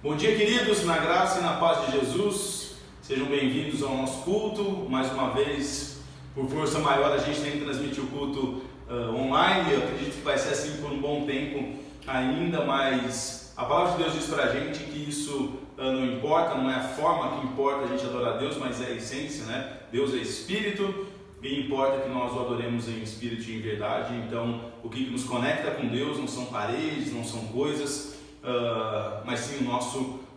Bom dia, queridos, na graça e na paz de Jesus. Sejam bem-vindos ao nosso culto. Mais uma vez, por força maior, a gente tem que transmitir o culto online. Eu acredito que vai ser assim por um bom tempo ainda, mas a palavra de Deus diz pra gente que isso não importa, não é a forma que importa a gente adorar a Deus, mas é a essência, né? Deus é Espírito e importa que nós o adoremos em Espírito e em verdade. Então, o que nos conecta com Deus não são paredes, não são coisas, mas sim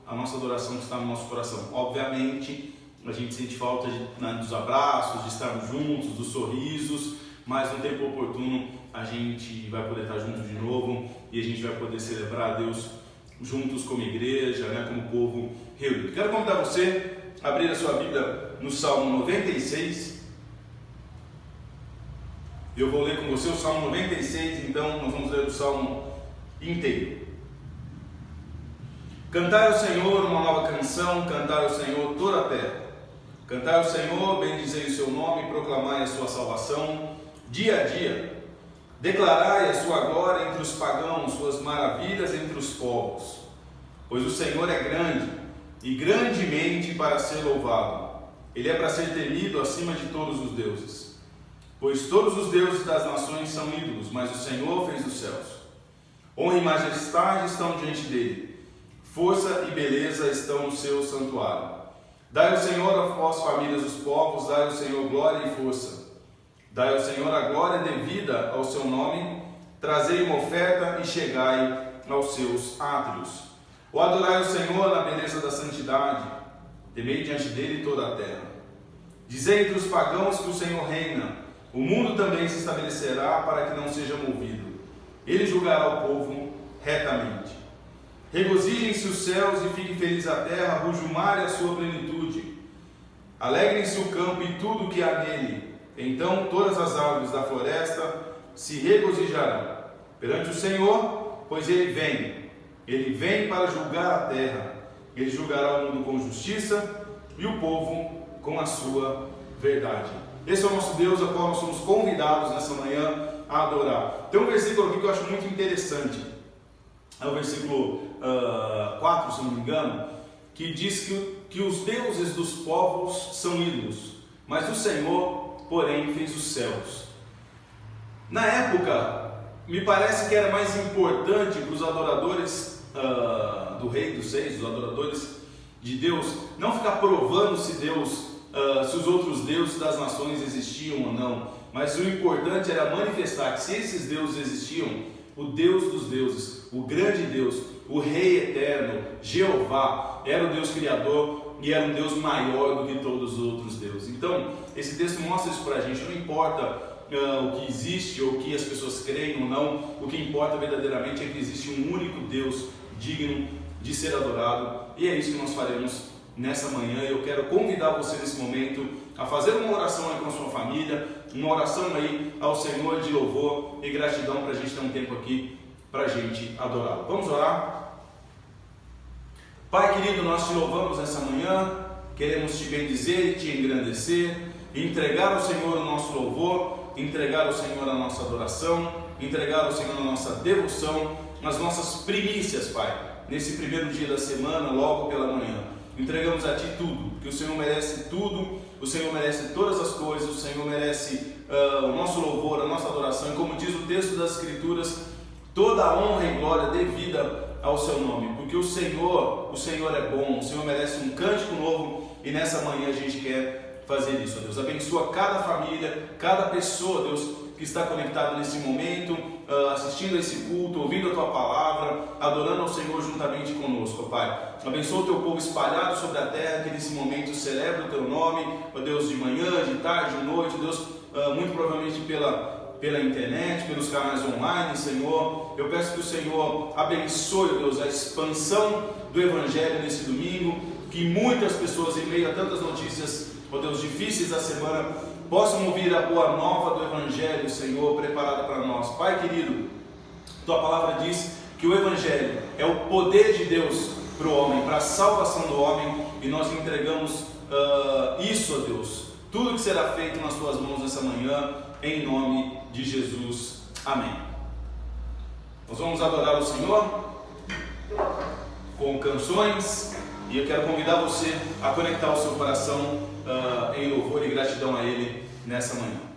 a nossa adoração que está no nosso coração. Obviamente, a gente sente falta dos abraços, de estarmos juntos, dos sorrisos, mas no tempo oportuno a gente vai poder estar juntos de novo e a gente vai poder celebrar a Deus juntos como igreja, né, como povo reunido. Quero convidar você a abrir a sua Bíblia no Salmo 96. Eu vou ler com você o Salmo 96, então nós vamos ler o Salmo inteiro. Cantai ao Senhor uma nova canção, cantai ao Senhor toda a terra. Cantai ao Senhor, bendizei o seu nome, proclamai a sua salvação dia a dia. Declarai a sua glória entre os pagãos, suas maravilhas entre os povos. Pois o Senhor é grande e grandemente para ser louvado. Ele é para ser temido acima de todos os deuses. Pois todos os deuses das nações são ídolos, mas o Senhor fez os céus. Honra e majestade estão diante dele. Força e beleza estão no seu santuário. Dai ao Senhor a vós, famílias dos povos, dai ao Senhor glória e força. Dai ao Senhor a glória devida ao seu nome, trazei uma oferta e chegai aos seus átrios. O adorai o Senhor na beleza da santidade, temei diante dele toda a terra. Dizei entre os pagãos que o Senhor reina, o mundo também se estabelecerá para que não seja movido. Ele julgará o povo retamente. Regozijem-se os céus e fique feliz a terra, ruja o mar e a sua plenitude. Alegrem-se o campo e tudo o que há nele. Então todas as árvores da floresta se regozijarão perante o Senhor, pois Ele vem para julgar a terra. Ele julgará o mundo com justiça e o povo com a sua verdade. Esse é o nosso Deus, a qual nós somos convidados nessa manhã a adorar. Tem um versículo aqui que eu acho muito interessante. É o versículo 4, se não me engano, que diz que os deuses dos povos são ídolos, mas o Senhor, porém, fez os céus. Na época, me parece que era mais importante para os adoradores do Rei dos Seis, os adoradores de Deus, não ficar provando se os outros deuses das nações existiam ou não, mas o importante era manifestar que se esses deuses existiam, o Deus dos deuses, o grande Deus, o Rei eterno, Jeová, era o Deus criador e era um Deus maior do que todos os outros deuses. Então, esse texto mostra isso para a gente. Não importa o que existe ou o que as pessoas creem ou não, o que importa verdadeiramente é que existe um único Deus digno de ser adorado, e é isso que nós faremos nessa manhã. Eu quero convidar você nesse momento a fazer uma oração aí com a sua família, uma oração aí ao Senhor de louvor e gratidão para a gente ter um tempo aqui para a gente adorá-lo. Vamos orar? Pai querido, nós te louvamos nessa manhã, queremos te bendizer e te engrandecer, entregar ao Senhor o nosso louvor, entregar ao Senhor a nossa adoração, entregar ao Senhor a nossa devoção, as nossas primícias, Pai, nesse primeiro dia da semana, logo pela manhã. Entregamos a Ti tudo, porque o Senhor merece tudo, o Senhor merece todas as coisas, o Senhor merece o nosso louvor, a nossa adoração, e como diz o texto das Escrituras, toda a honra e glória devida ao Seu nome, porque o Senhor é bom, o Senhor merece um cântico novo, e nessa manhã a gente quer fazer isso, ó Deus. Abençoa cada família, cada pessoa, Deus, que está conectado nesse momento, assistindo a esse culto, ouvindo a Tua palavra, adorando ao Senhor juntamente conosco, ó Pai. Abençoa o Teu povo espalhado sobre a terra, que nesse momento celebra o Teu nome, ó Deus, de manhã, de tarde, de noite, Deus, muito provavelmente pela internet, pelos canais online, Senhor. Eu peço que o Senhor abençoe, ó Deus, a expansão do Evangelho nesse domingo, que muitas pessoas, em meio a tantas notícias, ó Deus, difíceis da semana, possam ouvir a boa nova do Evangelho, Senhor, preparada para nós. Pai querido, Tua palavra diz que o Evangelho é o poder de Deus para o homem, para a salvação do homem, e nós entregamos isso, ó Deus, tudo que será feito nas Tuas mãos nessa manhã, em nome de Jesus. Amém. Nós vamos adorar o Senhor. com canções, e eu quero convidar você a conectar o seu coração em louvor e gratidão a Ele nessa manhã.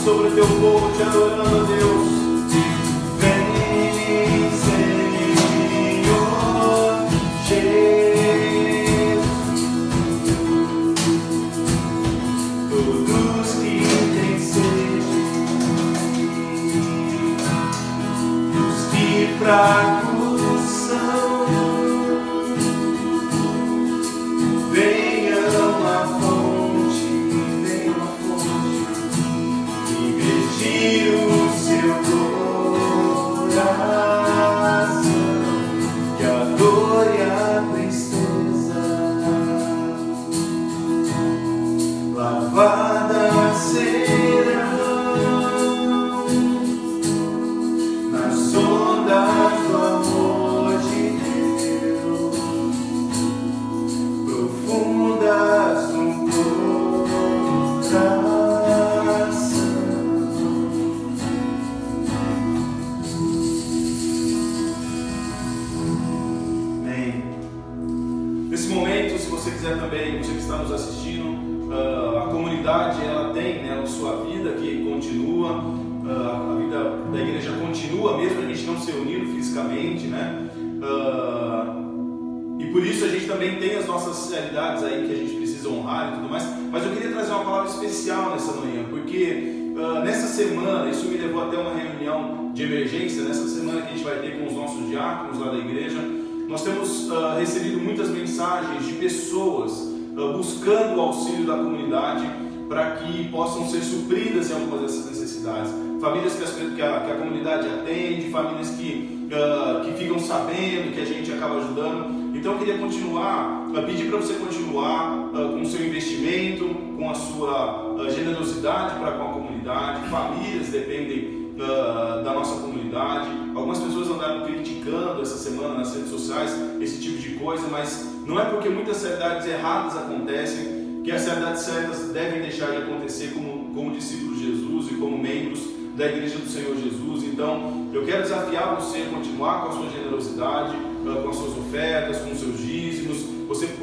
sobre o teu povo te adorando a Deus. Vem, Senhor Jesus. Todos que têm sede, os que fracos são, venham à fonte, imergir o seu coração, que a dor e a tristeza lavadas serão nas ondas do amor de Deus, profundas no coração. Amém. Nesse momento, se você quiser também, você que está nos assistindo, a comunidade ela tem, né, a sua vida que continua, a vida da igreja continua mesmo a gente não se reunindo fisicamente, né? E por isso a gente também tem as nossas realidades aí que a gente precisa honrar e tudo mais. Mas eu queria trazer uma palavra especial nessa manhã, porque nessa semana, isso me levou até uma reunião de emergência, nessa semana que a gente vai ter com os nossos diáconos lá da igreja. Nós temos recebido muitas mensagens de pessoas buscando o auxílio da comunidade para que possam ser supridas em algumas dessas necessidades. Famílias que a comunidade atende, famílias que ficam sabendo que a gente acaba ajudando. Então eu queria pedir para você continuar com o seu investimento, com a sua generosidade para com a comunidade. Famílias dependem da nossa comunidade. Algumas pessoas andaram criticando essa semana nas redes sociais esse tipo de coisa, mas não é porque muitas realidades erradas acontecem que as realidades certas devem deixar de acontecer como discípulos de Jesus e como membros da Igreja do Senhor Jesus. Então eu quero desafiar você a continuar com a sua generosidade, com as suas ofertas, com os seus dízimos.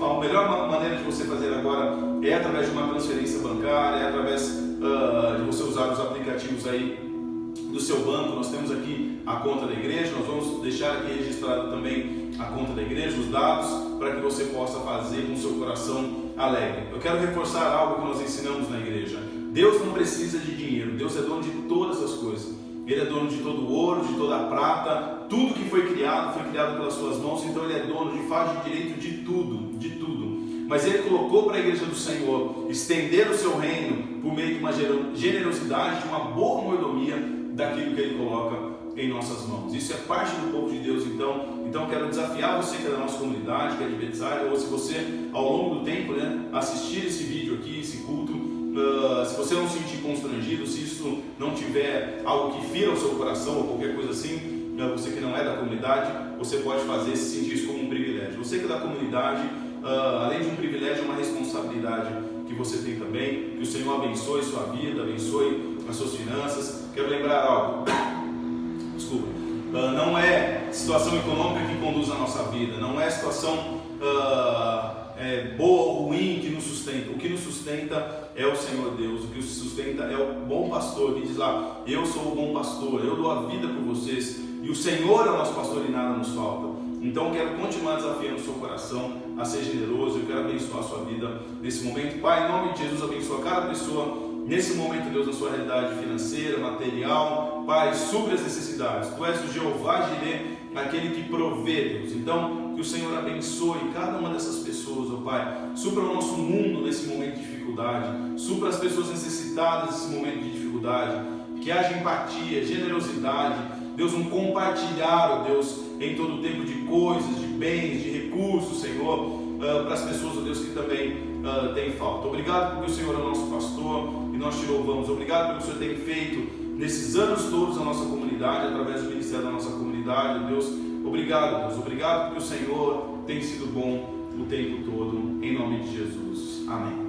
A melhor maneira de você fazer agora é através de uma transferência bancária, é através de você usar os aplicativos aí do seu banco. Nós temos aqui a conta da igreja, nós vamos deixar aqui registrado também a conta da igreja, os dados, para que você possa fazer com o seu coração alegre. Eu quero reforçar algo que nós ensinamos na igreja. Deus não precisa de dinheiro, Deus é dono de todas as coisas. Ele é dono de todo o ouro, de toda a prata, tudo que foi criado pelas suas mãos, então Ele é dono de faz de direito de tudo, de tudo. Mas Ele colocou para a igreja do Senhor estender o seu reino por meio de uma generosidade, de uma boa mordomia daquilo que Ele coloca em nossas mãos. Isso é parte do povo de Deus. Então quero desafiar você que é da nossa comunidade, que é de Betsaida, ou se você ao longo do tempo, né, assistir esse vídeo aqui, esse culto, se você não se sentir constrangido, se isso não tiver algo que fira o seu coração ou qualquer coisa assim, você que não é da comunidade, você pode fazer, se sentir isso como um privilégio. Você que é da comunidade, além de um privilégio, é uma responsabilidade que você tem também. Que o Senhor abençoe sua vida, abençoe as suas finanças. Quero lembrar algo, desculpa, não é situação econômica que conduz a nossa vida, não é situação boa ou ruim que nos sustenta. O que nos sustenta é o Senhor Deus, o que nos sustenta é o bom pastor, que diz lá: eu sou o bom pastor, eu dou a vida por vocês, e o Senhor é o nosso pastor e nada nos falta. Então quero continuar desafiando o seu coração a ser generoso. Eu quero abençoar a sua vida nesse momento. Pai, em nome de Jesus, abençoa cada pessoa nesse momento, Deus, na sua realidade financeira, material. Pai, supre as necessidades. Tu és o Jeová Jireh, aquele que provê, Deus. Então, que o Senhor abençoe cada uma dessas pessoas, ó Pai. Supra o nosso mundo nesse momento de dificuldade. Supra as pessoas necessitadas nesse momento de dificuldade. Que haja empatia, generosidade, Deus, um compartilhar, ó Deus, em todo o tempo de coisas, de bens, de recursos, Senhor, para as pessoas, ó Deus, que também têm falta. Obrigado porque o Senhor é o nosso pastor e nós te louvamos. Obrigado pelo que o Senhor tem feito nesses anos todos na nossa comunidade, através do ministério da nossa comunidade, Deus. Obrigado, Deus. Obrigado porque o Senhor tem sido bom o tempo todo, em nome de Jesus. Amém.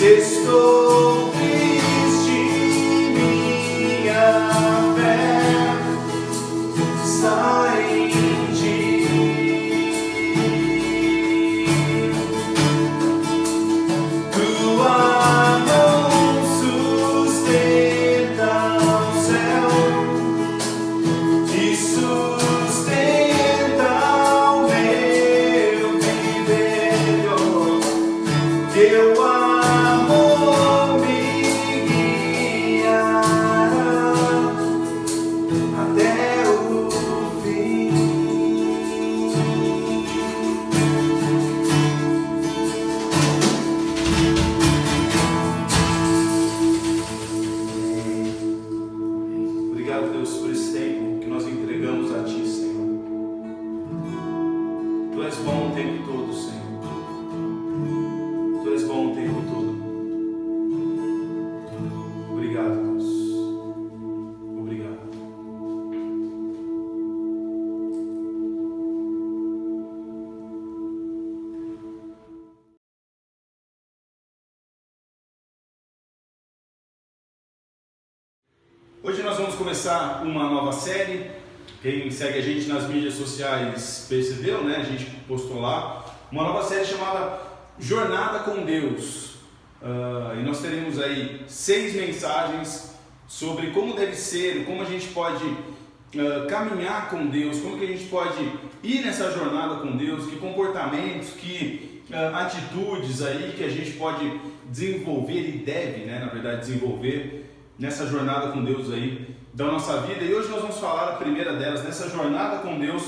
Estou triste. Obrigado, Deus. Obrigado. Hoje nós vamos começar uma nova série. Quem segue a gente nas mídias sociais percebeu, né? A gente postou lá uma nova série chamada Jornada com Deus. E nós teremos aí 6 mensagens sobre como deve ser, como a gente pode caminhar com Deus, como que a gente pode ir nessa jornada com Deus, que comportamentos, que atitudes aí que a gente pode desenvolver e deve, né, na verdade, desenvolver nessa jornada com Deus aí da nossa vida. E hoje nós vamos falar a primeira delas. Nessa jornada com Deus,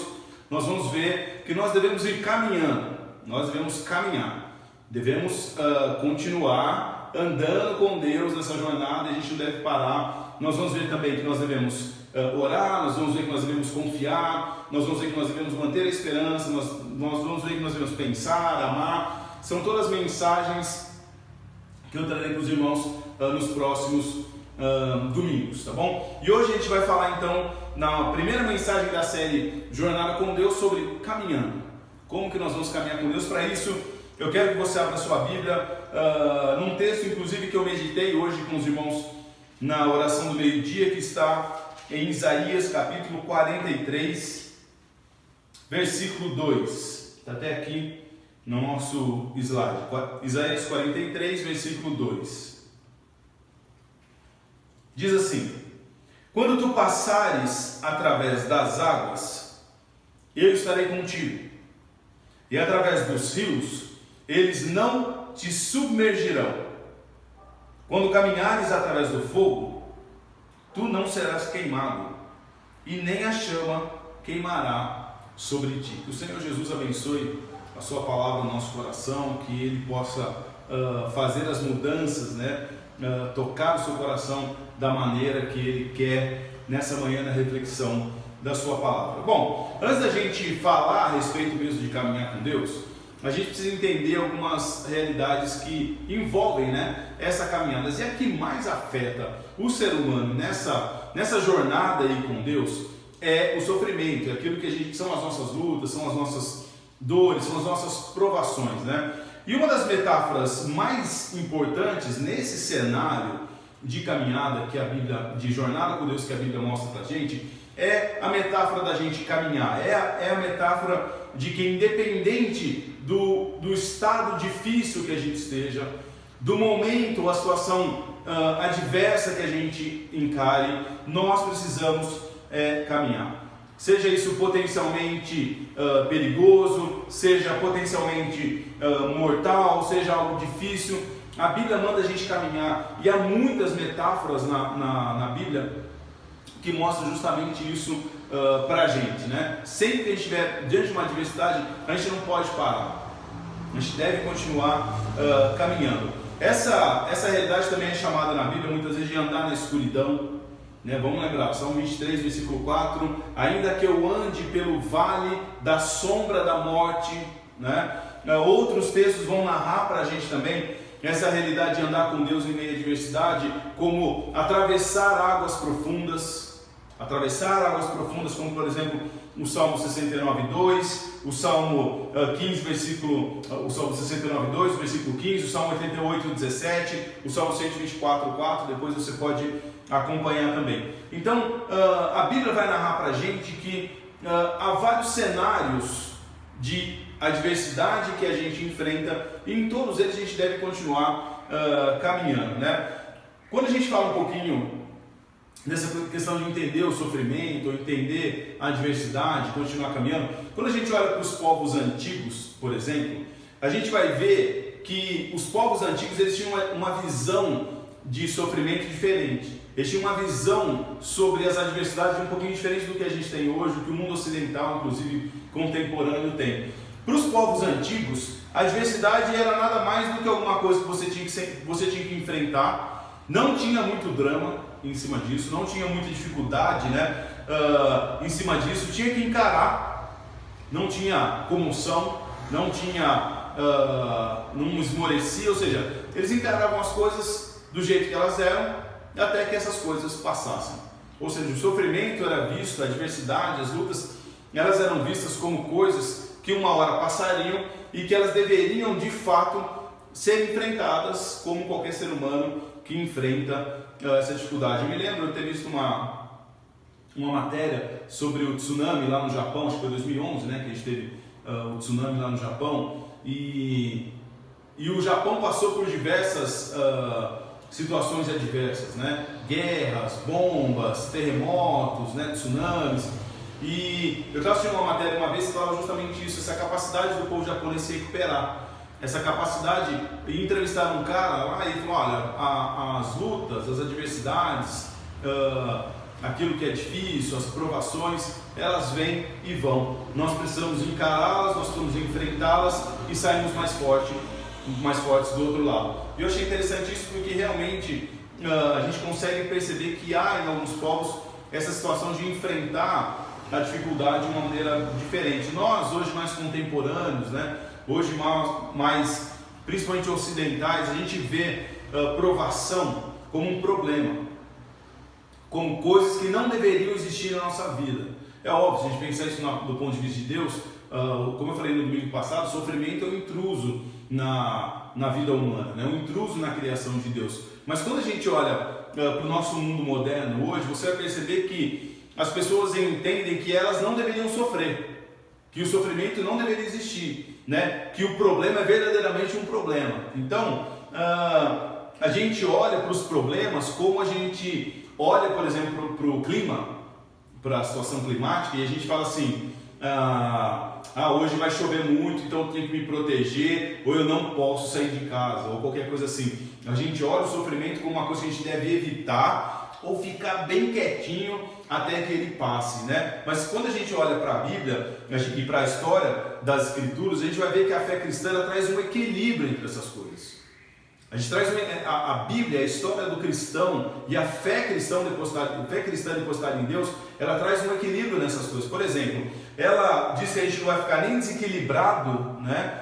nós vamos ver que nós devemos ir caminhando, nós devemos caminhar, devemos continuar andando com Deus nessa jornada, a gente não deve parar. Nós vamos ver também que nós devemos orar, nós vamos ver que nós devemos confiar, nós vamos ver que nós devemos manter a esperança, nós vamos ver que nós devemos pensar, amar. São todas mensagens que eu trarei para os irmãos nos próximos domingos, tá bom? E hoje a gente vai falar então, na primeira mensagem da série Jornada com Deus, sobre caminhando. Como que nós vamos caminhar com Deus? Para isso, eu quero que você abra a sua Bíblia num texto, inclusive, que eu meditei hoje com os irmãos na oração do meio-dia, que está em Isaías capítulo 43, versículo 2. Está até aqui no nosso slide. Isaías 43, versículo 2. Diz assim: quando tu passares através das águas, eu estarei contigo, e através dos rios, eles não te submergirão. Quando caminhares através do fogo, tu não serás queimado, e nem a chama queimará sobre ti. Que o Senhor Jesus abençoe a sua palavra no nosso coração, que Ele possa fazer as mudanças, né? Tocar o seu coração da maneira que Ele quer nessa manhã na reflexão da sua palavra. Bom, antes da gente falar a respeito mesmo de caminhar com Deus, a gente precisa entender algumas realidades que envolvem, né, essa caminhada. E a que mais afeta o ser humano nessa jornada aí com Deus é o sofrimento, é aquilo que são as nossas lutas, são as nossas dores, são as nossas provações, né? E uma das metáforas mais importantes nesse cenário de caminhada que a Bíblia, de jornada com Deus que a Bíblia mostra pra gente, é a metáfora da gente caminhar, é a metáfora de que, independente do estado difícil que a gente esteja, do momento, a situação adversa que a gente encare, nós precisamos caminhar. Seja isso potencialmente perigoso, seja potencialmente mortal, seja algo difícil, a Bíblia manda a gente caminhar. E há muitas metáforas na Bíblia que mostram justamente isso para a gente, né? Sempre que a gente estiver diante de uma adversidade, a gente não pode parar, a gente deve continuar caminhando. Essa realidade também é chamada na Bíblia muitas vezes de andar na escuridão. Vamos lembrar, Salmo 23, versículo 4, ainda que eu ande pelo vale da sombra da morte, né? Outros textos vão narrar para a gente também essa realidade de andar com Deus em meio à adversidade, como atravessar águas profundas, como por exemplo o Salmo 69:2, o Salmo 69:2, versículo 15, o Salmo 88:17, o Salmo 124:4, depois você pode acompanhar também. Então, a Bíblia vai narrar para a gente que há vários cenários de adversidade que a gente enfrenta, e em todos eles a gente deve continuar caminhando, né? Quando a gente fala um pouquinho nessa questão de entender o sofrimento, ou entender a adversidade, continuar caminhando, quando a gente olha para os povos antigos, por exemplo, a gente vai ver que os povos antigos eles tinham uma visão de sofrimento diferente. Eles tinham uma visão sobre as adversidades um pouquinho diferente do que a gente tem hoje, do que o mundo ocidental, inclusive contemporâneo, tem. Para os povos antigos, a adversidade era nada mais do que alguma coisa que você tinha que enfrentar. Não tinha muito drama em cima disso, não tinha muita dificuldade, né, em cima disso. Tinha que encarar, não tinha comoção, não esmorecia, ou seja, eles encaravam as coisas do jeito que elas eram até que essas coisas passassem. Ou seja, o sofrimento era visto, a adversidade, as lutas, elas eram vistas como coisas que uma hora passariam e que elas deveriam de fato ser enfrentadas como qualquer ser humano que enfrenta essa dificuldade. Eu me lembro de ter visto uma matéria sobre o tsunami lá no Japão, acho que foi 2011, né, que a gente teve o tsunami lá no Japão, e o Japão passou por diversas situações adversas, né, guerras, bombas, terremotos, né, tsunamis, e eu estava assistindo uma matéria uma vez que falava justamente isso, essa capacidade do povo japonês se recuperar, essa capacidade, e entrevistaram um cara lá e ele falou, olha, as lutas, as adversidades, aquilo que é difícil, as provações, elas vêm e vão. Nós precisamos encará-las, nós precisamos enfrentá-las e sairmos mais fortes do outro lado. E eu achei interessante isso porque realmente a gente consegue perceber que há em alguns povos essa situação de enfrentar a dificuldade de uma maneira diferente. Nós, hoje mais contemporâneos, né? Hoje mais principalmente ocidentais, a gente vê provação como um problema, como coisas que não deveriam existir na nossa vida. É óbvio, se a gente pensar isso do ponto de vista de Deus, como eu falei no domingo passado, o sofrimento é um intruso na vida humana, né? Um intruso na criação de Deus. Mas quando a gente olha para o nosso mundo moderno hoje, você vai perceber que as pessoas entendem que elas não deveriam sofrer, que o sofrimento não deveria existir, né? Que o problema é verdadeiramente um problema. Então, a gente olha para os problemas como a gente olha, por exemplo, para o clima, para a situação climática, e a gente fala assim, hoje vai chover muito, então eu tenho que me proteger, ou eu não posso sair de casa, ou qualquer coisa assim. A gente olha o sofrimento como uma coisa que a gente deve evitar, ou ficar bem quietinho até que ele passe, né? Mas quando a gente olha para a Bíblia e para a história das Escrituras, a gente vai ver que a fé cristã ela traz um equilíbrio entre essas coisas. A gente traz a Bíblia, a história do cristão e a fé cristã depositada em Deus, ela traz um equilíbrio nessas coisas. Por exemplo, ela diz que a gente não vai ficar nem desequilibrado, né,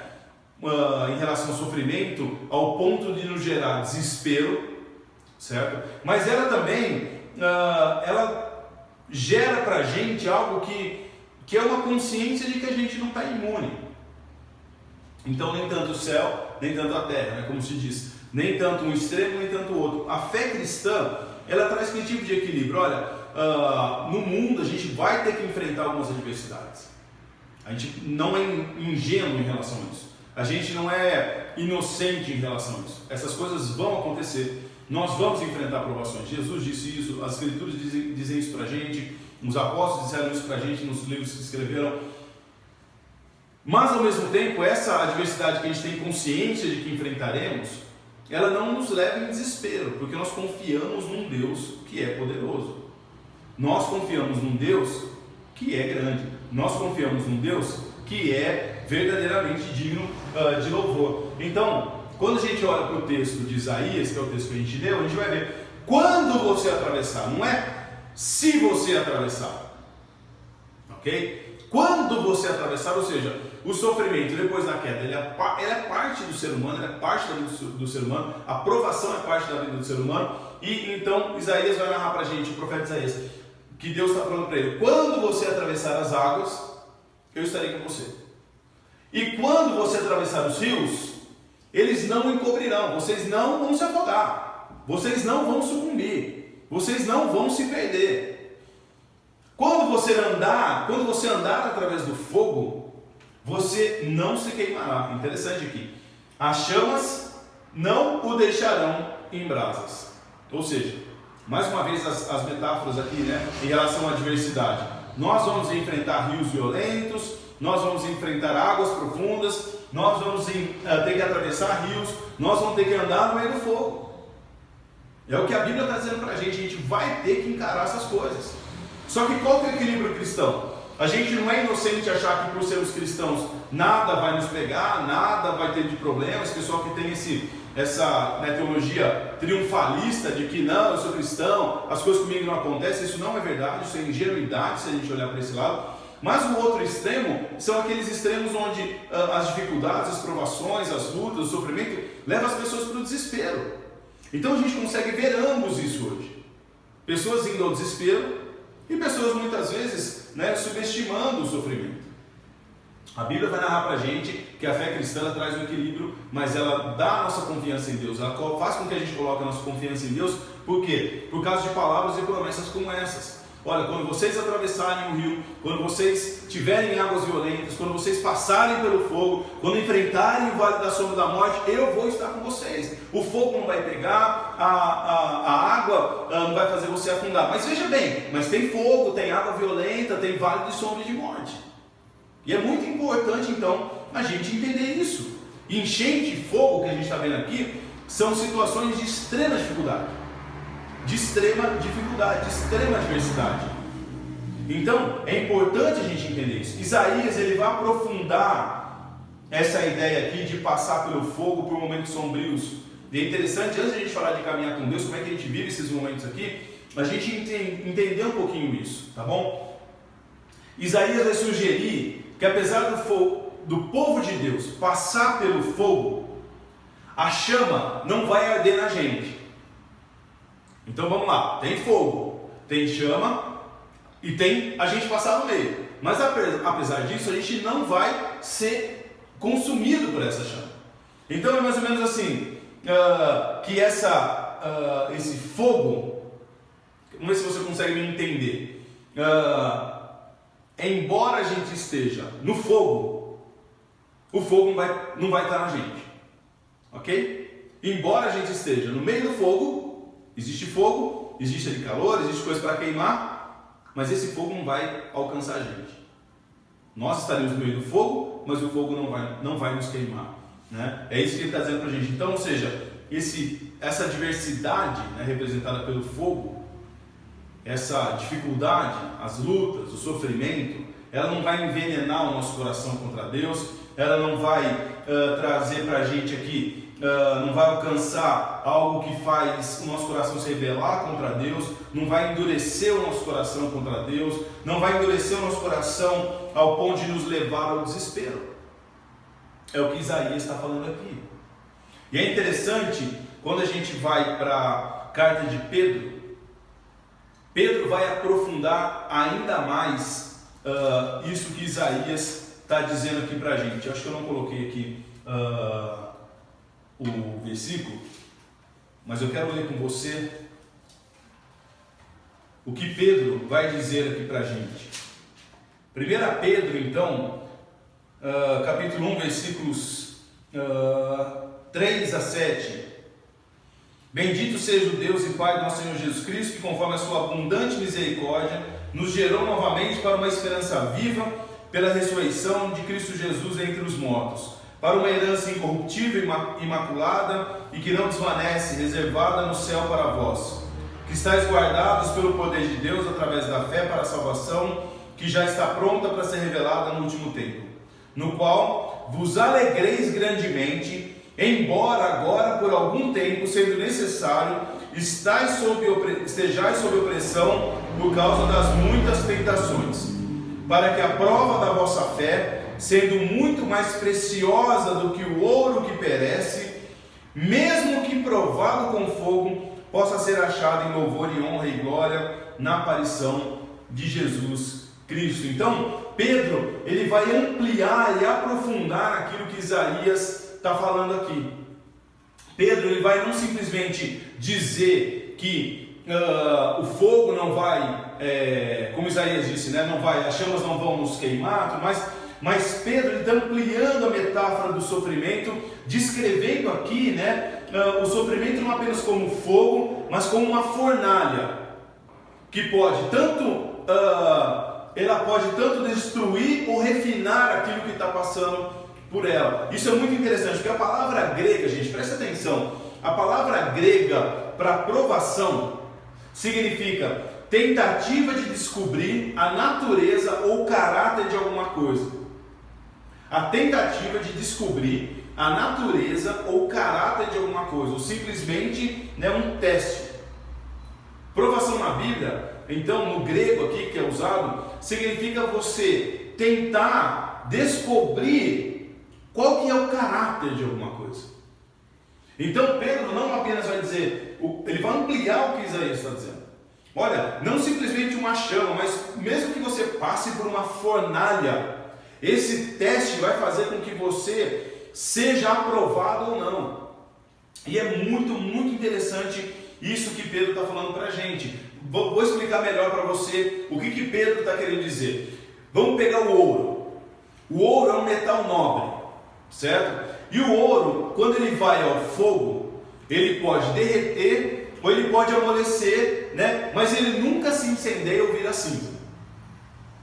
em relação ao sofrimento, ao ponto de nos gerar desespero, certo? Mas ela também, ela gera para a gente algo que é uma consciência de que a gente não está imune. Então, nem tanto o céu, nem tanto a terra, né, como se diz. Nem tanto um extremo, nem tanto o outro. A fé cristã, ela traz que tipo de equilíbrio? Olha, no mundo a gente vai ter que enfrentar algumas adversidades. A gente não é ingênuo em relação a isso. A gente não é inocente em relação a isso. Essas coisas vão acontecer. Nós vamos enfrentar provações. Jesus disse isso, as Escrituras dizem isso para a gente, os apóstolos disseram isso para a gente nos livros que escreveram. Mas ao mesmo tempo, essa adversidade que a gente tem consciência de que enfrentaremos, ela não nos leva em desespero, porque nós confiamos num Deus que é poderoso. Nós confiamos num Deus que é grande. Nós confiamos num Deus que é verdadeiramente digno de louvor. Então, quando a gente olha para o texto de Isaías, que é o texto que a gente leu, a gente vai ver quando você atravessar, não é se você atravessar, ok? Quando você atravessar, ou seja, o sofrimento depois da queda, ele é parte do ser humano, ele é parte da vida do ser humano, a provação é parte da vida do ser humano, e então Isaías vai narrar para a gente, o profeta Isaías, que Deus está falando para ele, quando você atravessar as águas, eu estarei com você. E quando você atravessar os rios, eles não encobrirão, vocês não vão se afogar, vocês não vão sucumbir, vocês não vão se perder. Quando você andar através do fogo, você não se queimará. Interessante aqui. As chamas não o deixarão em brasas. Ou seja, mais uma vez as metáforas aqui, né, em relação à adversidade. Nós vamos enfrentar rios violentos, nós vamos enfrentar águas profundas, nós vamos ter que atravessar rios, nós vamos ter que andar no meio do fogo. É o que a Bíblia está dizendo para a gente vai ter que encarar essas coisas. Só que qual que é o equilíbrio cristão? A gente não é inocente achar que por sermos cristãos nada vai nos pegar, nada vai ter de problema. Esse pessoal que tem essa teologia triunfalista de que não, eu sou cristão, as coisas comigo não acontecem, isso não é verdade, isso é ingenuidade se a gente olhar para esse lado. Mas o outro extremo são aqueles extremos onde as dificuldades, as provações, as lutas, o sofrimento levam as pessoas para o desespero. Então a gente consegue ver ambos isso hoje. Pessoas indo ao desespero e pessoas muitas vezes, né, subestimando o sofrimento. A Bíblia vai narrar para a gente que a fé cristã traz um equilíbrio, mas ela dá a nossa confiança em Deus, ela faz com que a gente coloque a nossa confiança em Deus. Por quê? Por causa de palavras e promessas como essas. Olha, quando vocês atravessarem o rio, quando vocês tiverem águas violentas, quando vocês passarem pelo fogo, quando enfrentarem o vale da sombra da morte, eu vou estar com vocês. O fogo não vai pegar, a água não vai fazer você afundar. Mas veja bem, mas tem fogo, tem água violenta, tem vale de sombra e de morte. E é muito importante então a gente entender isso. Enchente e fogo que a gente está vendo aqui são situações de extrema dificuldade. De extrema adversidade. Então é importante a gente entender isso. Isaías ele vai aprofundar essa ideia aqui de passar pelo fogo por momentos sombrios. E é interessante, antes de a gente falar de caminhar com Deus, como é que a gente vive esses momentos aqui, a gente entender um pouquinho isso, tá bom? Isaías vai sugerir que apesar do povo de Deus passar pelo fogo, a chama não vai arder na gente. Então vamos lá, tem fogo, tem chama e tem a gente passar no meio. Mas apesar disso, a gente não vai ser consumido por essa chama. Então é mais ou menos assim, que esse fogo, vamos ver se você consegue me entender. Embora a gente esteja no fogo, o fogo não vai estar na gente, ok? Embora a gente esteja no meio do fogo, existe ali calor, existe coisa para queimar, mas esse fogo não vai alcançar a gente. Nós estaremos no meio do fogo, mas o fogo não vai nos queimar, né? É isso que ele está dizendo para a gente. Então, ou seja, essa diversidade, né, representada pelo fogo, essa dificuldade, as lutas, o sofrimento, ela não vai envenenar o nosso coração contra Deus, ela não vai trazer para a gente aqui, não vai alcançar algo que faz o nosso coração se rebelar contra Deus, não vai endurecer o nosso coração contra Deus, não vai endurecer o nosso coração ao ponto de nos levar ao desespero. É o que Isaías está falando aqui. E é interessante, quando a gente vai para a carta de Pedro vai aprofundar ainda mais isso que Isaías está dizendo aqui para a gente. Eu acho que eu não coloquei aqui o versículo, mas eu quero ler com você o que Pedro vai dizer aqui para a gente. 1 Pedro, então, capítulo 1, versículos 3 a 7. Bendito seja o Deus e Pai do nosso Senhor Jesus Cristo, que conforme a sua abundante misericórdia, nos gerou novamente para uma esperança viva, pela ressurreição de Cristo Jesus entre os mortos, para uma herança incorruptível e imaculada e que não desvanece, reservada no céu para vós, que estáis guardados pelo poder de Deus através da fé para a salvação, que já está pronta para ser revelada no último tempo, no qual vos alegreis grandemente, embora agora por algum tempo, sendo necessário, estejais sob opressão por causa das muitas tentações, para que a prova da vossa fé, sendo muito mais preciosa do que o ouro que perece, mesmo que provado com fogo, possa ser achada em louvor e honra e glória na aparição de Jesus Cristo. Então, Pedro, ele vai ampliar e aprofundar aquilo que Isaías está falando aqui. Pedro, ele vai não simplesmente dizer que o fogo não vai, como Isaías disse, né, não vai, as chamas não vão nos queimar, mas Pedro está ampliando a metáfora do sofrimento, descrevendo aqui, né, o sofrimento não apenas como fogo, mas como uma fornalha, que pode ela pode tanto destruir ou refinar aquilo que está passando por ela. Isso é muito interessante, porque a palavra grega, gente, presta atenção, a palavra grega para provação significa tentativa de descobrir a natureza ou o caráter de alguma coisa. A tentativa de descobrir a natureza ou o caráter de alguma coisa, ou simplesmente, né, um teste. Provação na Bíblia, então, no grego aqui que é usado, significa você tentar descobrir qual que é o caráter de alguma coisa. Então Pedro não apenas vai dizer, ele vai ampliar o que Isaías está dizendo. Olha, não simplesmente uma chama, mas mesmo que você passe por uma fornalha, esse teste vai fazer com que você seja aprovado ou não. E é muito, muito interessante isso que Pedro está falando para a gente. Vou explicar melhor para você o que Pedro está querendo dizer. Vamos pegar o ouro. O ouro é um metal nobre, certo? E o ouro, quando ele vai ao fogo, ele pode derreter ou ele pode amolecer, né? Mas ele nunca se incendeia ou vira cinza.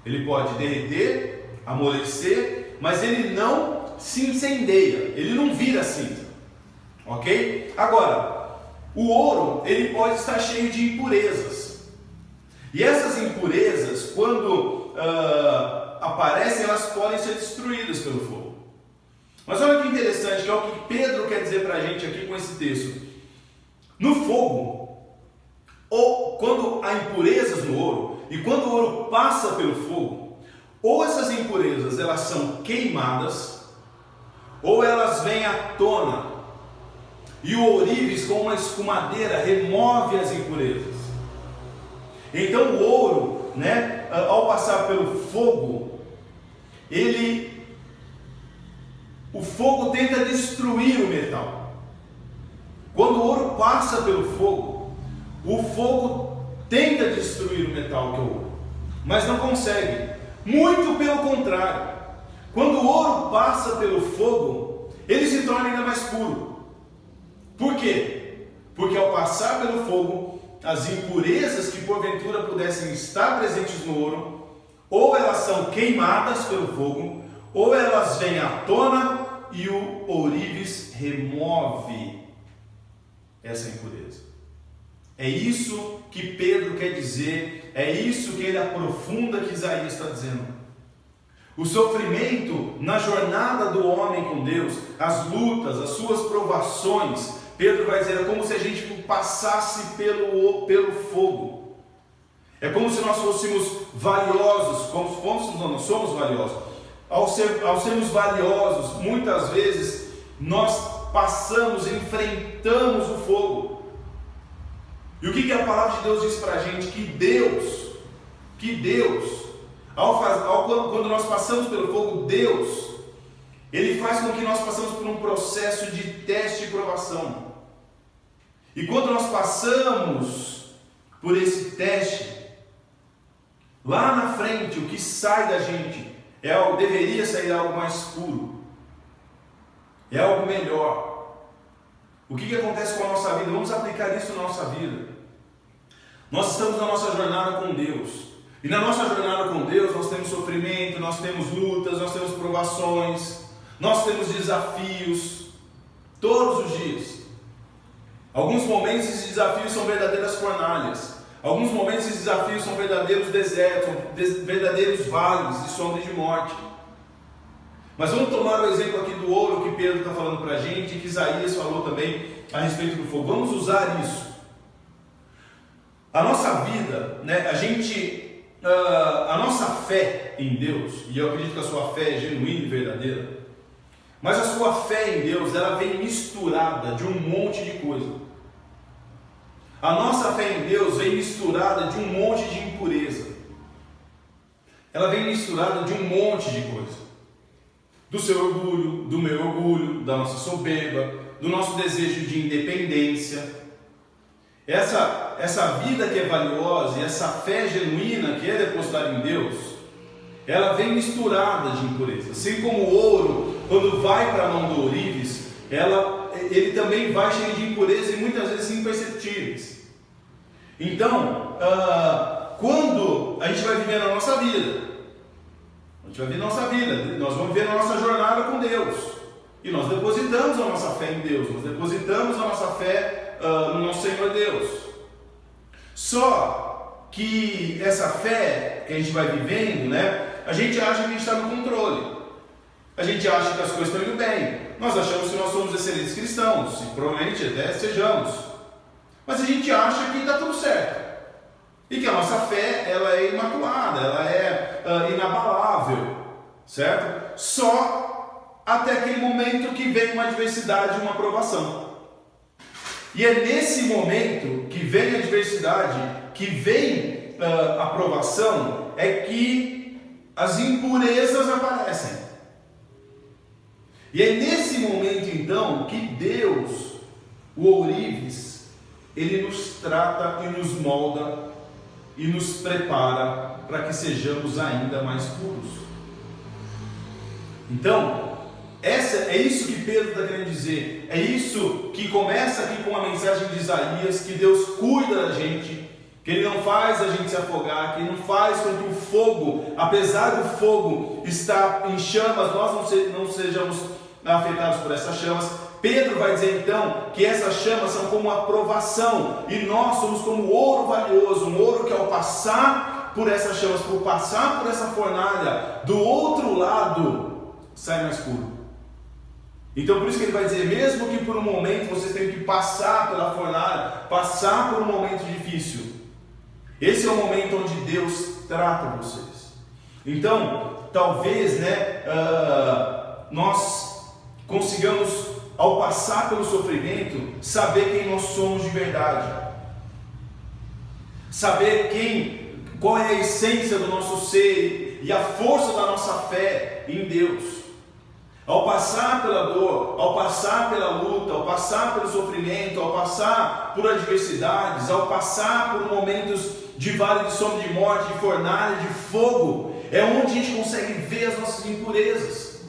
Ele pode derreter, amolecer, mas ele não se incendeia, ele não vira cinza, ok? Agora, o ouro, ele pode estar cheio de impurezas. E essas impurezas, quando aparecem, elas podem ser destruídas pelo fogo. Mas olha que interessante, que é o que Pedro quer dizer para a gente aqui com esse texto. No fogo, ou quando há impurezas no ouro, e quando o ouro passa pelo fogo, ou essas impurezas elas são queimadas, ou elas vêm à tona, e o ourives com uma escumadeira remove as impurezas. Então o ouro, né, ao passar pelo fogo, o fogo tenta destruir o metal. Quando o ouro passa pelo fogo, o fogo tenta destruir o metal que é o ouro, mas não consegue. Muito pelo contrário, quando o ouro passa pelo fogo, ele se torna ainda mais puro. Por quê? Porque ao passar pelo fogo, as impurezas que porventura pudessem estar presentes no ouro, ou elas são queimadas pelo fogo, ou elas vêm à tona e o ourives remove essa impureza. É isso que Pedro quer dizer, é isso que ele aprofunda que Isaías está dizendo. O sofrimento na jornada do homem com Deus, as lutas, as suas provações, Pedro vai dizer, é como se a gente passasse pelo fogo. É como se nós fôssemos valiosos, nós somos valiosos. Ao sermos valiosos, muitas vezes nós passamos, enfrentamos o fogo. E o que a palavra de Deus diz para a gente? Que Deus, quando nós passamos pelo fogo, Deus, Ele faz com que nós passemos por um processo de teste e provação. E quando nós passamos por esse teste, lá na frente, o que sai da gente deveria sair algo mais puro, é algo melhor. O que acontece com a nossa vida? Vamos aplicar isso na nossa vida. Nós estamos na nossa jornada com Deus, e na nossa jornada com Deus nós temos sofrimento, nós temos lutas, nós temos provações, nós temos desafios, todos os dias. Alguns momentos esses desafios são verdadeiras fornalhas, alguns momentos esses desafios são verdadeiros desertos, verdadeiros vales de sombra e de morte. Mas vamos tomar o exemplo aqui do ouro que Pedro está falando para a gente, e que Isaías falou também a respeito do fogo. Vamos usar isso. A nossa vida, né, a nossa fé em Deus, e eu acredito que a sua fé é genuína e verdadeira, mas a sua fé em Deus, ela vem misturada de um monte de coisa. A nossa fé em Deus vem misturada de um monte de impureza. Ela vem misturada de um monte de coisa. Do seu orgulho, do meu orgulho, da nossa soberba, do nosso desejo de independência. Essa vida que é valiosa e essa fé genuína que é depositada em Deus, ela vem misturada de impureza. Assim como o ouro, quando vai para a mão do ourives, ele também vai cheio de impureza e muitas vezes imperceptíveis. Então, quando a gente vai viver na nossa vida, nós vamos viver na nossa jornada com Deus, e nós depositamos a nossa fé em Deus, nós depositamos a nossa fé no nosso Senhor Deus. Só que essa fé que a gente vai vivendo, né, a gente acha que a gente está no controle, a gente acha que as coisas estão indo bem, nós achamos que nós somos excelentes cristãos, e provavelmente até sejamos, mas a gente acha que está tudo certo, e que a nossa fé ela é imaculada, ela é inabalável, certo? Só até aquele momento que vem uma adversidade, uma provação. E é nesse momento que vem a adversidade, que vem a provação, é que as impurezas aparecem. E é nesse momento então que Deus, o ourives, ele nos trata e nos molda e nos prepara para que sejamos ainda mais puros. Então, é isso que Pedro está querendo dizer. É isso que começa aqui com a mensagem de Isaías, que Deus cuida da gente, que Ele não faz a gente se afogar, que Ele não faz com que o fogo, apesar do fogo estar em chamas, nós não sejamos afetados por essas chamas. Pedro vai dizer então que essas chamas são como a provação, e nós somos como ouro valioso, um ouro que ao passar por essas chamas, por passar por essa fornalha, do outro lado sai mais puro. Então por isso que ele vai dizer, mesmo que por um momento vocês tenham que passar pela fornalha, passar por um momento difícil, esse é o momento onde Deus trata vocês. Então, talvez, nós consigamos, ao passar pelo sofrimento, saber quem nós somos de verdade, saber qual é a essência do nosso ser e a força da nossa fé em Deus. Ao passar pela dor, ao passar pela luta, ao passar pelo sofrimento, ao passar por adversidades, ao passar por momentos de vale de sombra de morte, de fornalha, de fogo, é onde a gente consegue ver as nossas impurezas.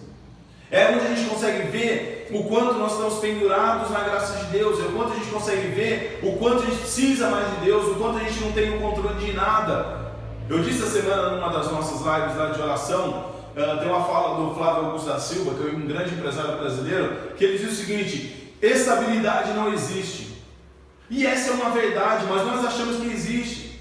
É onde a gente consegue ver o quanto nós estamos pendurados na graça de Deus, é o quanto a gente consegue ver o quanto a gente precisa mais de Deus, o quanto a gente não tem o controle de nada. Eu disse essa semana numa das nossas lives lá de oração, tem uma fala do Flávio Augusto da Silva, que é um grande empresário brasileiro, que ele diz o seguinte: estabilidade não existe. E essa é uma verdade, mas nós achamos que existe.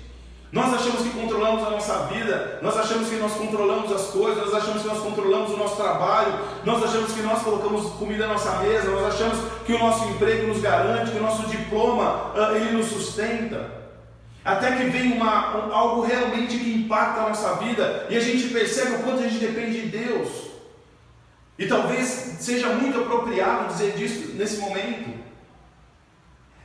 Nós achamos que controlamos a nossa vida, nós achamos que nós controlamos as coisas, nós achamos que nós controlamos o nosso trabalho, nós achamos que nós colocamos comida na nossa mesa, nós achamos que o nosso emprego nos garante, que o nosso diploma ele nos sustenta. Até que vem algo realmente que impacta a nossa vida e a gente percebe o quanto a gente depende de Deus. E talvez seja muito apropriado dizer disso nesse momento.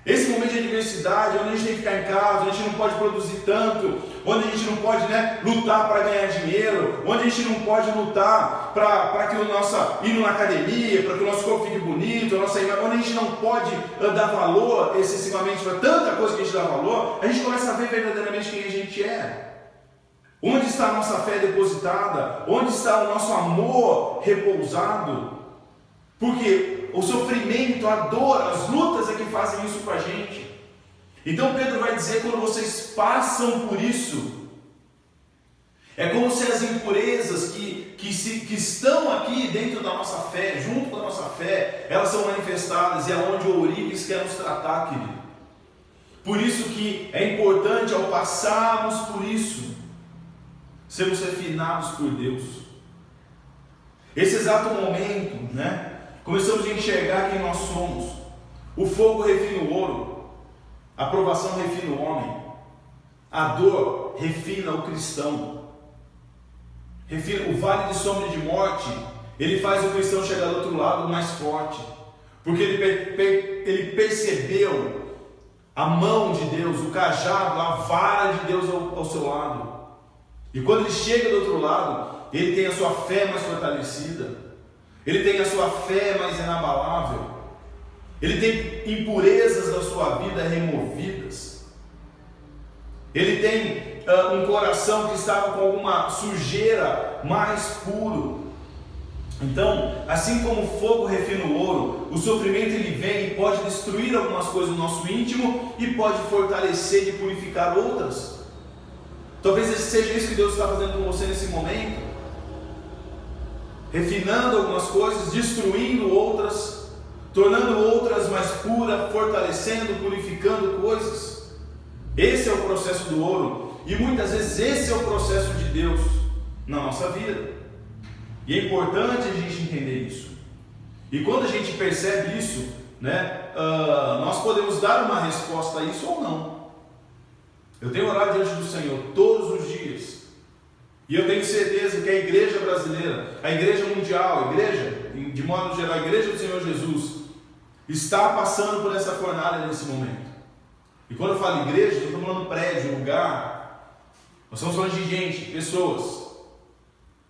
Esse momento de adversidade, onde a gente tem que ficar em casa, onde a gente não pode produzir tanto, onde a gente não pode lutar para ganhar dinheiro, onde a gente não pode lutar para que o nosso ir na academia, para que o nosso corpo fique bonito, onde a gente não pode dar valor excessivamente para tanta coisa que a gente dá valor, a gente começa a ver verdadeiramente quem a gente é. Onde está a nossa fé depositada? Onde está o nosso amor repousado? Porque o sofrimento, a dor, as lutas é que fazem isso com a gente. Então Pedro vai dizer, quando vocês passam por isso, é como se as impurezas que estão aqui dentro da nossa fé, junto com a nossa fé, elas são manifestadas, e é onde o ourives quer nos tratar, querido. Por isso que é importante, ao passarmos por isso, sermos refinados por Deus. Esse exato momento, começamos a enxergar quem nós somos. O fogo refina o ouro, a provação refina o homem, a dor refina o cristão, refina o vale de sombra de morte, ele faz o cristão chegar do outro lado mais forte, porque ele percebeu a mão de Deus, o cajado, a vara de Deus ao seu lado. E quando ele chega do outro lado, ele tem a sua fé mais fortalecida, ele tem a sua fé mais inabalável, ele tem impurezas da sua vida removidas, ele tem um coração que estava com alguma sujeira mais puro. Então, assim como o fogo refina o ouro, o sofrimento ele vem e pode destruir algumas coisas do nosso íntimo e pode fortalecer e purificar outras. Talvez seja isso que Deus está fazendo com você nesse momento, refinando algumas coisas, destruindo outras, tornando outras mais puras, fortalecendo, purificando coisas. Esse é o processo do ouro, e muitas vezes esse é o processo de Deus na nossa vida, e é importante a gente entender isso. E quando a gente percebe isso, nós podemos dar uma resposta a isso ou não. Eu tenho orado diante do Senhor todos os dias, e eu tenho certeza que a igreja brasileira, a igreja mundial, a igreja, de modo geral, a igreja do Senhor Jesus, está passando por essa fornalha nesse momento. E quando eu falo igreja, eu estou falando prédio, lugar. Nós estamos falando de gente, pessoas.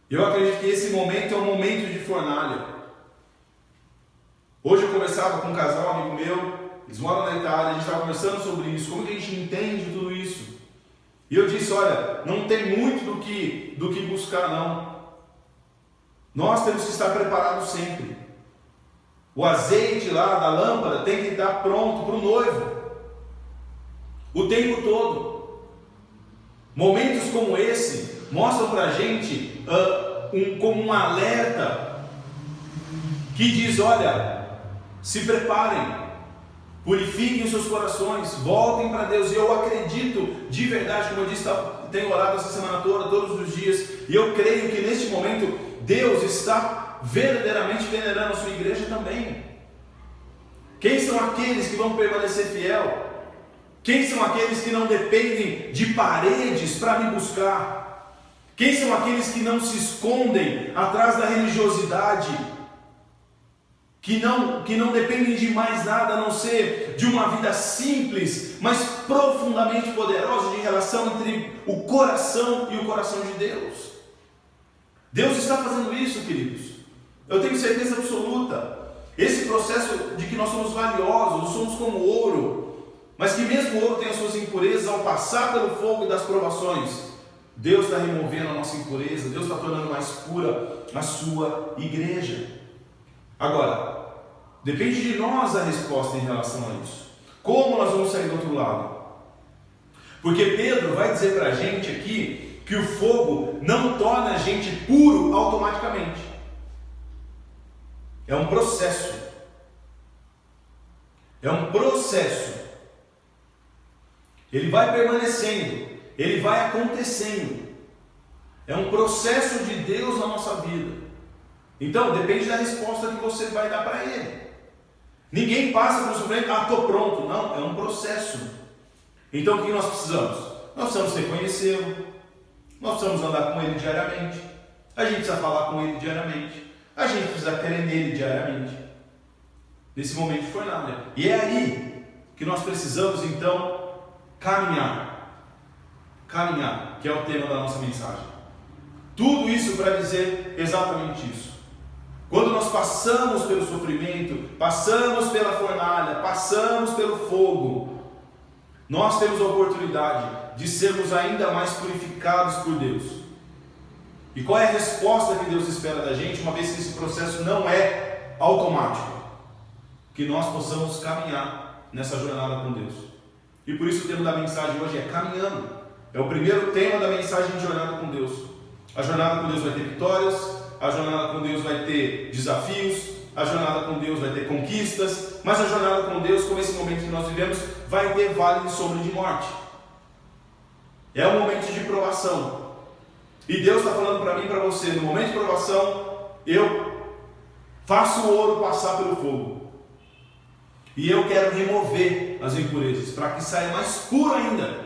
Eu acredito que esse momento é um momento de fornalha. Hoje eu conversava com um casal, um amigo meu, eles moram na Itália, a gente estava conversando sobre isso, como que a gente entende tudo isso. E eu disse, olha, não tem muito do que buscar não. Nós temos que estar preparados sempre. O azeite lá da lâmpada tem que estar pronto para o noivo. O tempo todo. Momentos como esse mostram para a gente como um alerta que diz, olha, se preparem, purifiquem os seus corações, voltem para Deus. E eu acredito de verdade, como eu disse, tenho orado essa semana toda, todos os dias, e eu creio que neste momento Deus está verdadeiramente venerando a sua igreja também. Quem são aqueles que vão permanecer fiel? Quem são aqueles que não dependem de paredes para me buscar? Quem são aqueles que não se escondem atrás da religiosidade? Que não dependem de mais nada a não ser de uma vida simples, mas profundamente poderosa de relação entre o coração e o coração de Deus. Deus está fazendo isso, queridos. Eu tenho certeza absoluta. Esse processo de que nós somos valiosos, nós somos como ouro, mas que mesmo o ouro tem as suas impurezas, ao passar pelo fogo das provações, Deus está removendo a nossa impureza, Deus está tornando mais pura a sua igreja. Agora, depende de nós a resposta em relação a isso. Como nós vamos sair do outro lado? Porque Pedro vai dizer para a gente aqui que o fogo não torna a gente puro automaticamente. É um processo. É um processo. Ele vai permanecendo, ele vai acontecendo. É um processo de Deus na nossa vida. Então, depende da resposta que você vai dar para ele. Ninguém passa por sofrimento, estou pronto. Não, é um processo. Então, o que nós precisamos? Nós precisamos reconhecê-lo. Nós precisamos andar com ele diariamente. A gente precisa falar com ele diariamente. A gente precisa crer nele diariamente. Nesse momento de fornalha. E é aí que nós precisamos, então, caminhar. Caminhar, que é o tema da nossa mensagem. Tudo isso para dizer exatamente isso. Quando nós passamos pelo sofrimento, passamos pela fornalha, passamos pelo fogo, nós temos a oportunidade de sermos ainda mais purificados por Deus. E qual é a resposta que Deus espera da gente, uma vez que esse processo não é automático? Que nós possamos caminhar nessa jornada com Deus. E por isso o tema da mensagem hoje é caminhando. É o primeiro tema da mensagem de jornada com Deus. A jornada com Deus vai ter vitórias, a jornada com Deus vai ter desafios, a jornada com Deus vai ter conquistas, mas a jornada com Deus, como esse momento que nós vivemos, vai ter vale de sombra de morte. É um momento de provação. E Deus está falando para mim e para você, no momento de provação, eu faço o ouro passar pelo fogo. E eu quero remover as impurezas, para que saia mais puro ainda.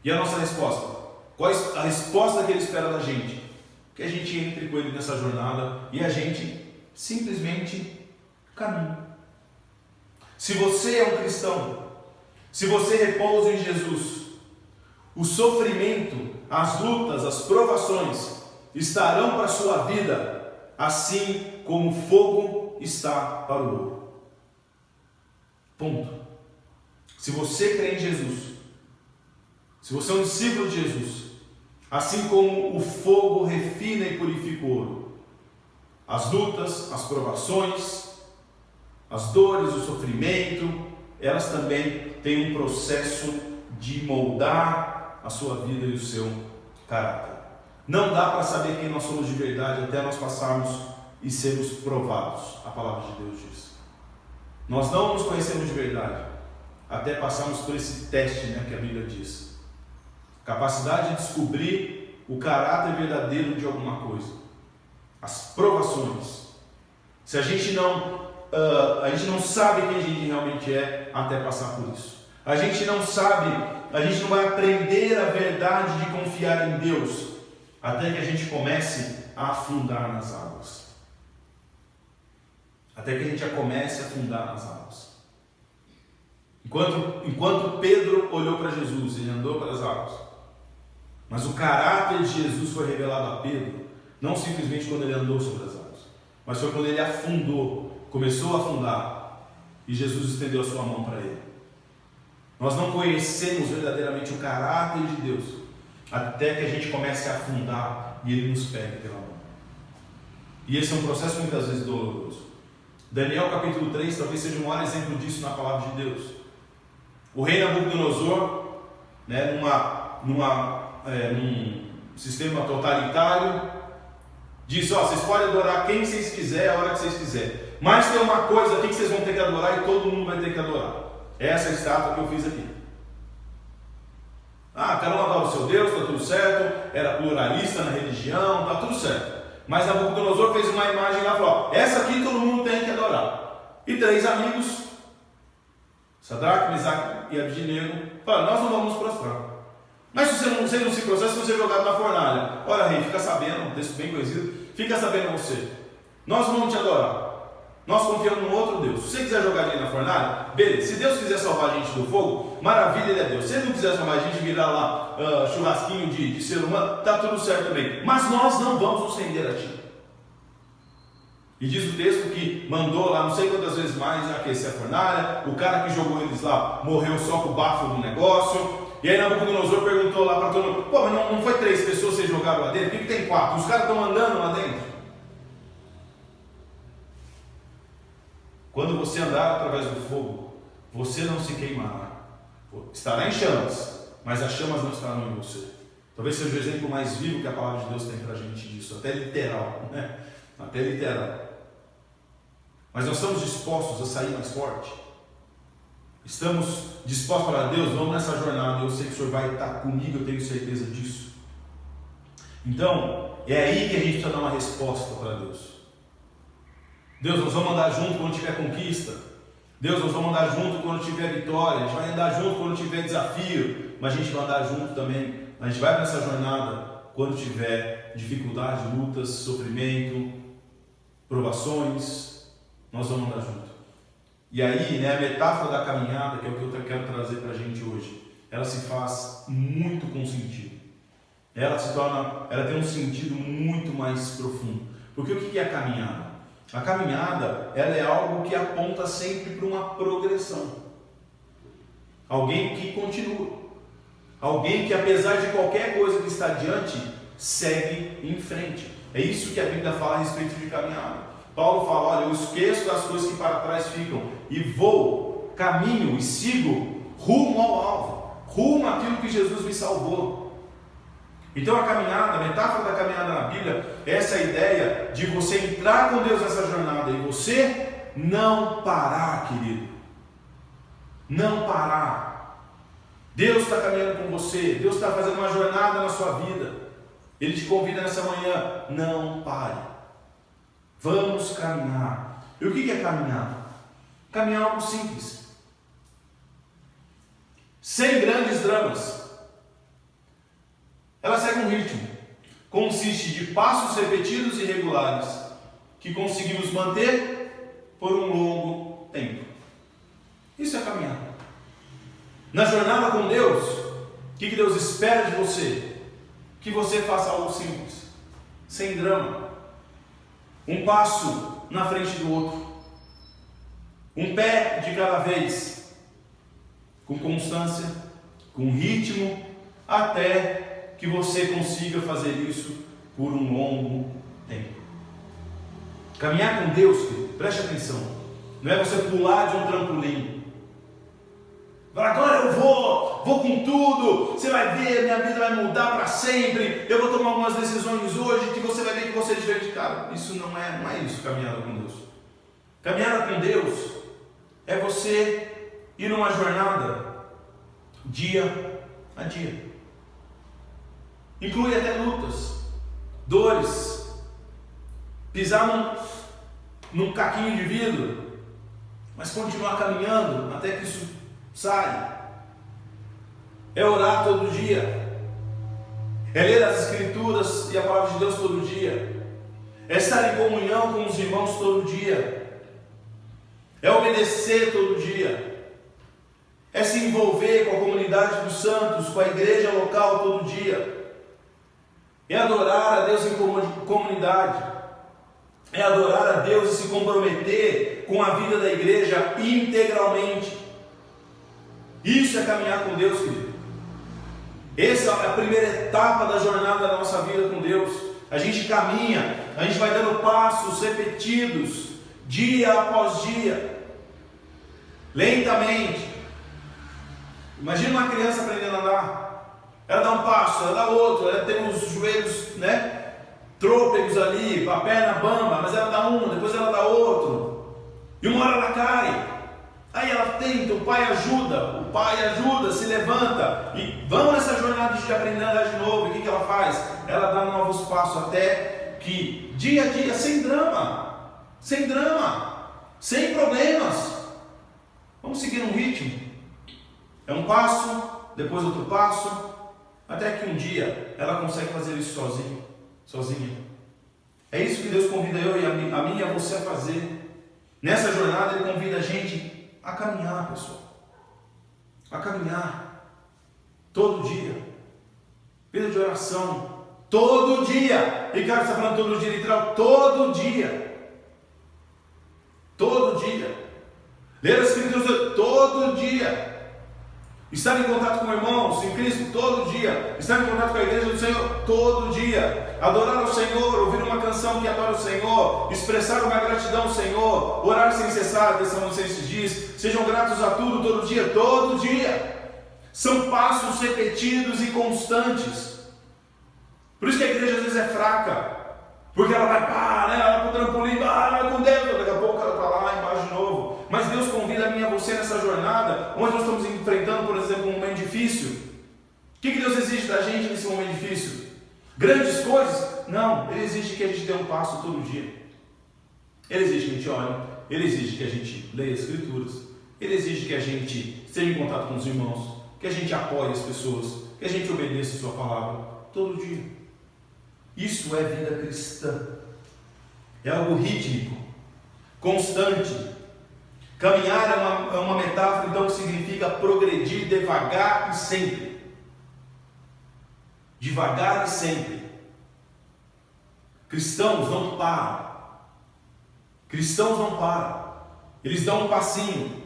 E a nossa resposta? Qual é a resposta que Ele espera da gente? Que a gente entre com Ele nessa jornada e a gente simplesmente caminhe. Se você é um cristão, se você repousa em Jesus, o sofrimento, as lutas, as provações estarão para a sua vida, assim como o fogo está para o ouro. Ponto. Se você crê em Jesus, se você é um discípulo de Jesus, assim como o fogo refina e purifica o ouro, as lutas, as provações, as dores, o sofrimento, elas também têm um processo de moldar a sua vida e o seu caráter. Não dá para saber quem nós somos de verdade até nós passarmos e sermos provados. A palavra de Deus diz. Nós não nos conhecemos de verdade até passarmos por esse teste, que a Bíblia diz. Capacidade de descobrir o caráter verdadeiro de alguma coisa. As provações. Se a gente não sabe quem a gente realmente é até passar por isso. A gente não sabe, a gente não vai aprender a verdade de confiar em Deus até que a gente comece a afundar nas águas. até que a gente já comece a afundar nas águas. Enquanto Pedro olhou para Jesus, ele andou para as águas. Mas o caráter de Jesus foi revelado a Pedro, não simplesmente quando ele andou sobre as águas, mas foi quando ele afundou, começou a afundar, e Jesus estendeu a sua mão para ele. Nós não conhecemos verdadeiramente o caráter de Deus, até que a gente comece a afundar e ele nos pegue pela mão. E esse é um processo muitas vezes doloroso. Daniel capítulo 3 talvez seja um maior exemplo disso na palavra de Deus. O rei Nabucodonosor, num sistema totalitário, disse: vocês podem adorar quem vocês quiserem, a hora que vocês quiserem, mas tem uma coisa aqui que vocês vão ter que adorar e todo mundo vai ter que adorar. Essa estátua que eu fiz aqui. Cada um adora o seu Deus, está tudo certo, era pluralista na religião, está tudo certo. Mas Nabucodonosor fez uma imagem lá e falou: essa aqui todo mundo tem que adorar. E 3 amigos, Sadraque, Mesaque e Abednego, falaram: nós não vamos nos prostrar. Mas se você não se prostrar, se você é jogado na fornalha, olha, rei, fica sabendo, um texto bem conhecido, fica sabendo você, nós vamos te adorar. Nós confiamos num outro Deus. Se você quiser jogar a gente na fornalha, beleza. Se Deus quiser salvar a gente do fogo, maravilha, ele é Deus. Se ele não quiser salvar a gente, virar lá churrasquinho de ser humano, está tudo certo também. Mas nós não vamos nos render a ti. E diz o texto que mandou lá não sei quantas vezes mais aquecer a fornalha. O cara que jogou eles lá morreu só com o bafo do negócio. E aí Nabucodonosor perguntou lá para todo mundo: mas não foi 3 pessoas que vocês jogaram lá dentro? Por que tem 4? Os caras estão andando lá dentro. Quando você andar através do fogo, você não se queimará. Estará em chamas, mas as chamas não estarão em você. Talvez seja o exemplo mais vivo que a palavra de Deus tem para a gente disso, até literal, né? Até literal. Mas nós estamos dispostos a sair mais forte. Estamos dispostos para Deus, vamos nessa jornada. Eu sei que o Senhor vai estar comigo, eu tenho certeza disso. Então, é aí que a gente precisa dar uma resposta para Deus. Deus, nós vamos andar junto quando tiver conquista. Deus, nós vamos andar junto quando tiver vitória. A gente vai andar junto quando tiver desafio. Mas a gente vai andar junto também. A gente vai nessa jornada quando tiver dificuldade, lutas, sofrimento, provações. Nós vamos andar junto. E aí, a metáfora da caminhada, que é o que eu quero trazer para a gente hoje, ela se faz muito com sentido. Ela tem um sentido muito mais profundo. Porque o que é a caminhada? A caminhada, ela é algo que aponta sempre para uma progressão. Alguém que continua. Alguém que, apesar de qualquer coisa que está diante, segue em frente. É isso que a Bíblia fala a respeito de caminhada. Paulo fala: olha, eu esqueço das coisas que para trás ficam e vou, caminho e sigo rumo ao alvo, rumo àquilo que Jesus me salvou. Então a caminhada, a metáfora da caminhada na Bíblia é essa ideia de você entrar com Deus nessa jornada e você não parar, querido. Não parar. Deus está caminhando com você, Deus está fazendo uma jornada na sua vida. Ele te convida nessa manhã: não pare. Vamos caminhar. E o que é caminhar? Caminhar é algo simples, sem grandes dramas. Ela segue um ritmo, consiste de passos repetidos e regulares, que conseguimos manter por um longo tempo. Isso é caminhar. Na jornada com Deus, o que Deus espera de você? Que você faça algo simples, sem drama. Um passo na frente do outro, um pé de cada vez, com constância, com ritmo, até que você consiga fazer isso por um longo tempo. Caminhar com Deus, querido, preste atenção, não é você pular de um trampolim. Agora eu vou com tudo, você vai ver, minha vida vai mudar para sempre, eu vou tomar algumas decisões hoje que você vai ver que você é diferente. Cara, isso não é isso, caminhada com Deus. Caminhada com Deus é você ir numa jornada dia a dia. Inclui até lutas, dores, pisar num caquinho de vidro, mas continuar caminhando até que isso saia. É orar todo dia, é ler as Escrituras e a palavra de Deus todo dia, é estar em comunhão com os irmãos todo dia, é obedecer todo dia, é se envolver com a comunidade dos santos, com a igreja local todo dia, é adorar a Deus em comunidade, é adorar a Deus e se comprometer com a vida da igreja integralmente. Isso é caminhar com Deus, querido. Essa é a primeira etapa da jornada da nossa vida com Deus. A gente caminha, a gente vai dando passos repetidos, dia após dia, lentamente. Imagina uma criança aprendendo a andar. Ela dá um passo, ela dá outro, ela tem os joelhos, trôpegos ali, a perna bamba, mas ela dá um, depois ela dá outro. E uma hora ela cai. Aí ela tenta, o pai ajuda, se levanta. E vamos nessa jornada de aprender a andar de novo. E o que ela faz? Ela dá novos passos até que, dia a dia, sem drama, sem problemas. Vamos seguir um ritmo. É um passo, depois outro passo, até que um dia ela consegue fazer isso sozinha. É isso que Deus convida eu e a mim e a você a fazer. Nessa jornada Ele convida a gente a caminhar, pessoal. A caminhar. Todo dia. Vida de oração. Todo dia. Ricardo está falando todo dia, literal. Todo dia. Todo dia. Ler as Escrituras todo dia. Estar em contato com irmãos em Cristo todo dia. Estar em contato com a igreja do Senhor todo dia. Adorar o Senhor, ouvir uma canção que adora o Senhor, expressar uma gratidão ao Senhor, orar sem cessar, Tessalonicenses diz, sejam gratos a tudo, todo dia. São passos repetidos e constantes. Por isso que a igreja às vezes é fraca, porque ela vai ela vai para o trampolim, vai com Deus, daqui a pouco ela está lá embaixo de novo. Mas Deus convida a mim e a você nessa jornada, onde nós estamos enfrentando, por exemplo, um momento difícil. O que Deus exige da gente nesse momento difícil? Grandes coisas? Não, Ele exige que a gente dê um passo todo dia. Ele exige que a gente ore, Ele exige que a gente leia as Escrituras, Ele exige que a gente esteja em contato com os irmãos, que a gente apoie as pessoas, que a gente obedeça a Sua palavra todo dia. Isso é vida cristã. É algo rítmico, constante. Caminhar é uma metáfora, então, que significa progredir devagar e sempre. Devagar e sempre. Cristãos não param. Cristãos não param. Eles dão um passinho.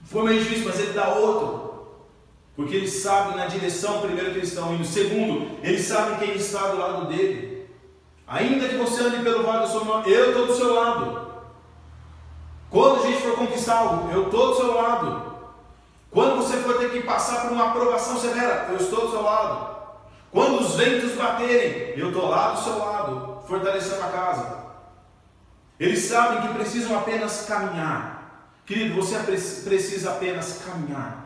Foi meio difícil, mas ele dá outro. Porque eles sabem na direção, primeiro, que eles estão indo. Segundo, eles sabem quem está do lado dele. Ainda que você ande pelo vale da sombra, eu estou do seu lado. Quando a gente for conquistar algo, eu estou do seu lado. Quando você for ter que passar por uma aprovação severa, eu estou do seu lado. Quando os ventos baterem, eu estou lá do seu lado, fortalecendo a casa. Eles sabem que precisam apenas caminhar. Querido, você precisa apenas caminhar.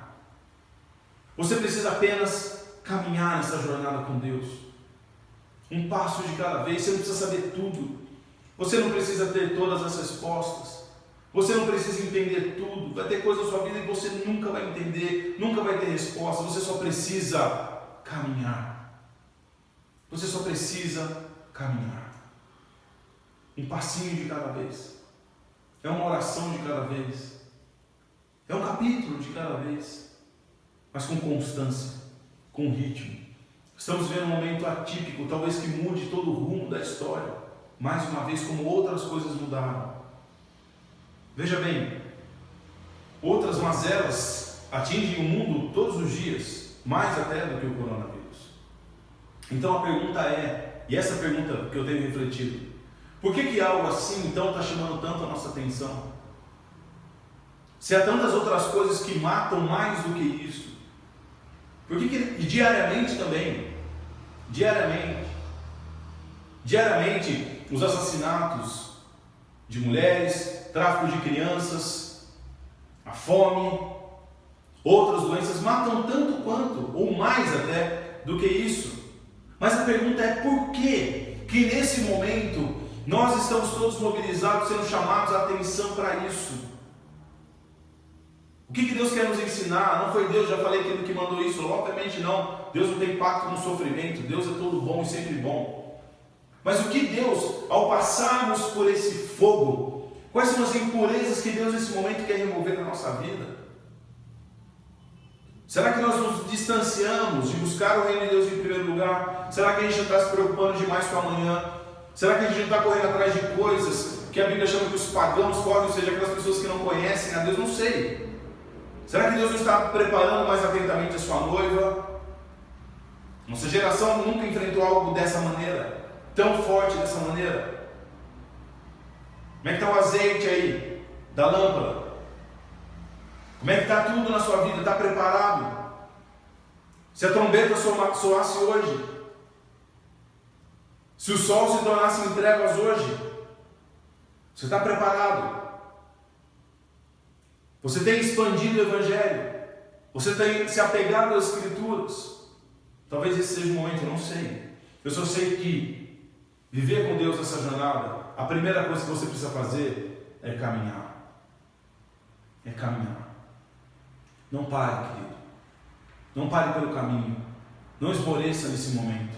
Você precisa apenas caminhar nessa jornada com Deus. Um passo de cada vez. Você não precisa saber tudo. Você não precisa ter todas as respostas. Você não precisa entender tudo. Vai ter coisa na sua vida que você nunca vai entender, nunca vai ter resposta. Você só precisa caminhar. Você só precisa caminhar. Um passinho de cada vez. É uma oração de cada vez. É um capítulo de cada vez. Mas com constância, com ritmo. Estamos vivendo um momento atípico, talvez que mude todo o rumo da história. Mais uma vez, como outras coisas mudaram. Veja bem, outras mazelas atingem o mundo todos os dias, mais até do que o coronavírus. Então a pergunta é, e essa pergunta que eu tenho refletido, por que algo assim então está chamando tanto a nossa atenção? Se há tantas outras coisas que matam mais do que isso, por que e diariamente também, diariamente os assassinatos de mulheres, tráfico de crianças, a fome, outras doenças matam tanto quanto, ou mais até, do que isso. Mas a pergunta é por que nesse momento nós estamos todos mobilizados, sendo chamados a atenção para isso? O que Deus quer nos ensinar? Não foi Deus, já falei que mandou isso, obviamente não. Deus não tem pacto com o sofrimento, Deus é todo bom e sempre bom. Mas o que Deus, ao passarmos por esse fogo, Quais são as impurezas que Deus nesse momento quer remover da nossa vida? Será que nós nos distanciamos de buscar o reino de Deus em primeiro lugar? Será que a gente está se preocupando demais com amanhã? Será que a gente está correndo atrás de coisas que a Bíblia chama que os pagãos correm, ou seja, aquelas pessoas que não conhecem a Deus? Não sei. Será que Deus não está preparando mais atentamente a sua noiva? Nossa geração nunca enfrentou algo dessa maneira, tão forte dessa maneira. Como é que está o azeite aí da lâmpada? Como é que está tudo na sua vida? Está preparado? Se a trombeta soasse hoje, se o sol se tornasse em trevas hoje, você está preparado? Você tem expandido o Evangelho? Você tem se apegado às Escrituras? Talvez esse seja o momento, eu não sei. Eu só sei que viver com Deus nessa jornada, a primeira coisa que você precisa fazer é caminhar. É caminhar. Não pare, querido. Não pare pelo caminho. Não esmoreça nesse momento.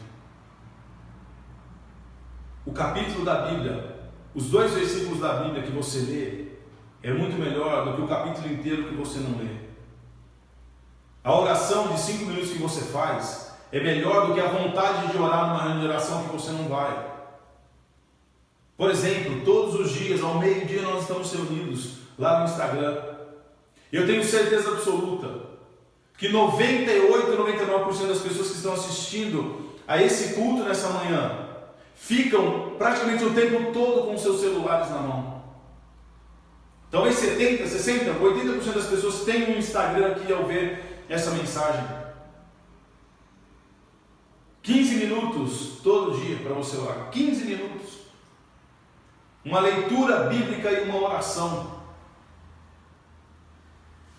O capítulo da Bíblia, os 2 versículos da Bíblia que você lê, é muito melhor do que o capítulo inteiro que você não lê. A oração de 5 minutos que você faz é melhor do que a vontade de orar numa reunião de oração que você não vai. Por exemplo, todos os dias, ao meio-dia, nós estamos reunidos lá no Instagram. Eu tenho certeza absoluta que 98, 99% das pessoas que estão assistindo a esse culto nessa manhã ficam praticamente o tempo todo com seus celulares na mão. Talvez 70, 60, 80% das pessoas têm um Instagram aqui ao ver essa mensagem. 15 minutos todo dia para você orar. 15 minutos. Uma leitura bíblica e uma oração.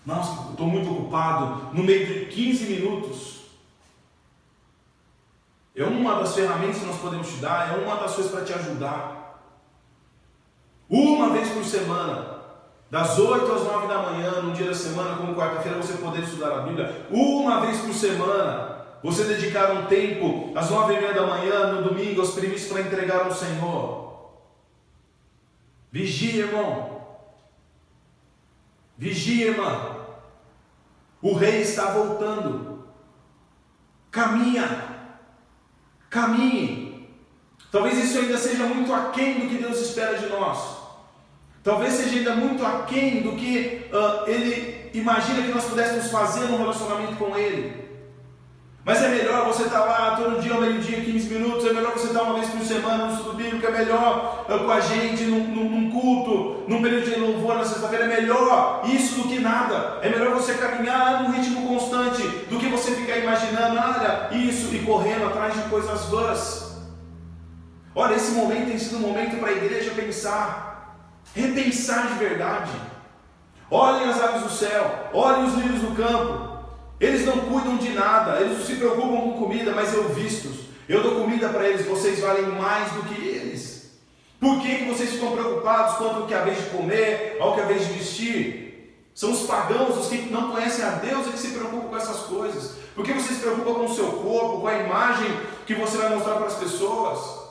Nossa, estou muito ocupado. No meio de 15 minutos. É uma das ferramentas que nós podemos te dar. É uma das coisas para te ajudar. Uma vez por semana. Das 8 às 9 da manhã, num dia da semana, como quarta-feira, você poder estudar a Bíblia. Uma vez por semana. Você dedicar um tempo, às 9h30 da manhã, no domingo, aos primícios para entregar ao Senhor. Vigia, irmão. Vigia, irmã. O rei está voltando. Caminha. Caminhe. Talvez isso ainda seja muito aquém do que Deus espera de nós. Talvez seja ainda muito aquém do que Ele imagina que nós pudéssemos fazer num relacionamento com Ele. Mas é melhor você estar lá todo dia, ao meio-dia, 15 minutos. É melhor você estar uma vez por semana no estudo bíblico. É melhor com a gente num culto, num período de louvor na sexta-feira. É melhor isso do que nada. É melhor você caminhar num ritmo constante do que você ficar imaginando, olha, isso e correndo atrás de coisas vãs. Olha, esse momento tem sido um momento para a igreja pensar, repensar de verdade. Olhem as aves do céu, olhem os lírios do campo. Eles não cuidam de nada, eles não se preocupam com comida, mas eu vistos. Eu dou comida para eles, vocês valem mais do que eles. Por que vocês ficam preocupados quanto ao que é a vez de comer, ao que é a vez de vestir? São os pagãos, os que não conhecem a Deus, é que se preocupam com essas coisas. Por que você se preocupa com o seu corpo, com a imagem que você vai mostrar para as pessoas?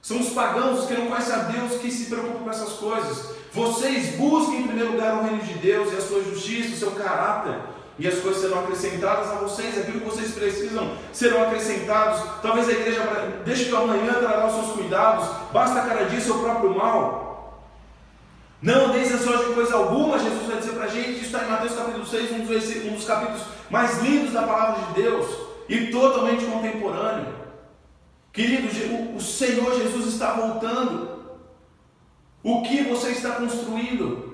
São os pagãos, os que não conhecem a Deus, que se preocupam com essas coisas. Vocês busquem em primeiro lugar o reino de Deus e a sua justiça, o seu caráter. E as coisas serão acrescentadas a vocês, aquilo que vocês precisam serão acrescentados. Talvez a igreja deixe que amanhã trará os seus cuidados, basta cada dia seu próprio mal. Não andeis ansiosos de coisa alguma, Jesus vai dizer para a gente, isso está em Mateus capítulo 6, um dos capítulos mais lindos da palavra de Deus, e totalmente contemporâneo. Querido, o Senhor Jesus está voltando. O que você está construindo?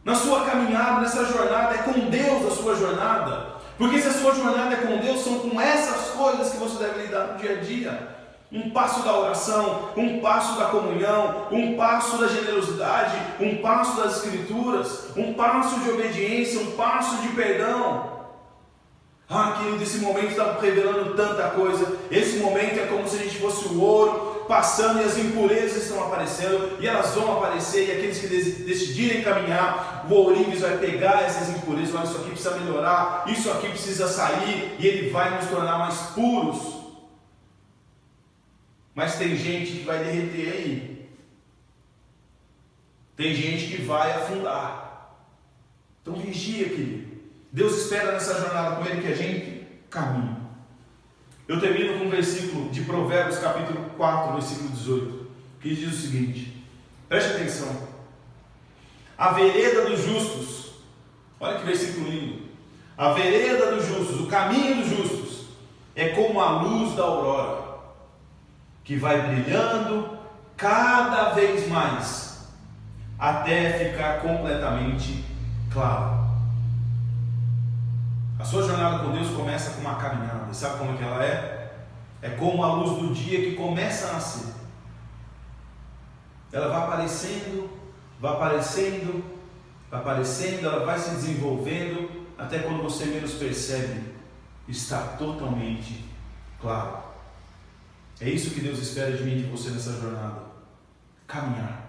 Na sua caminhada, nessa jornada, é com Deus a sua jornada. Porque se a sua jornada é com Deus, são com essas coisas que você deve lidar no dia a dia. Um passo da oração, um passo da comunhão, um passo da generosidade, um passo das escrituras, um passo de obediência, um passo de perdão. Ah, querido, esse momento está revelando tanta coisa. Esse momento é como se a gente fosse o ouro passando e as impurezas estão aparecendo, e elas vão aparecer, e aqueles que decidirem caminhar, o ourives vai pegar essas impurezas, olha, isso aqui precisa melhorar, isso aqui precisa sair, e ele vai nos tornar mais puros. Mas tem gente que vai derreter aí. Tem gente que vai afundar. Então vigia, querido. Deus espera nessa jornada com Ele que a gente caminhe. Eu termino com um versículo de Provérbios, capítulo 4, versículo 18, que diz o seguinte, preste atenção. A vereda dos justos, olha que versículo lindo. A vereda dos justos, o caminho dos justos, é como a luz da aurora, que vai brilhando cada vez mais, até ficar completamente claro. A sua jornada com Deus começa com uma caminhada. Sabe como é que ela é? É como a luz do dia que começa a nascer. Ela vai aparecendo, vai aparecendo, vai aparecendo, ela vai se desenvolvendo, até quando você menos percebe, está totalmente claro. É isso que Deus espera de mim e de você nessa jornada. Caminhar.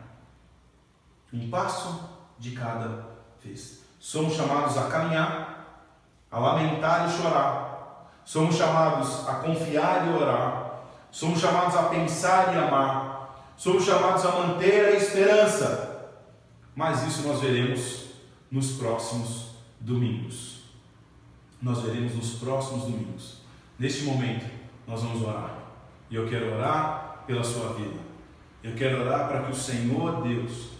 Um passo de cada vez. Somos chamados a caminhar, a lamentar e chorar. Somos chamados a confiar e orar. Somos chamados a pensar e amar. Somos chamados a manter a esperança. Mas isso nós veremos nos próximos domingos. Nós veremos nos próximos domingos. Neste momento, nós vamos orar. E eu quero orar pela sua vida. Eu quero orar para que o Senhor Deus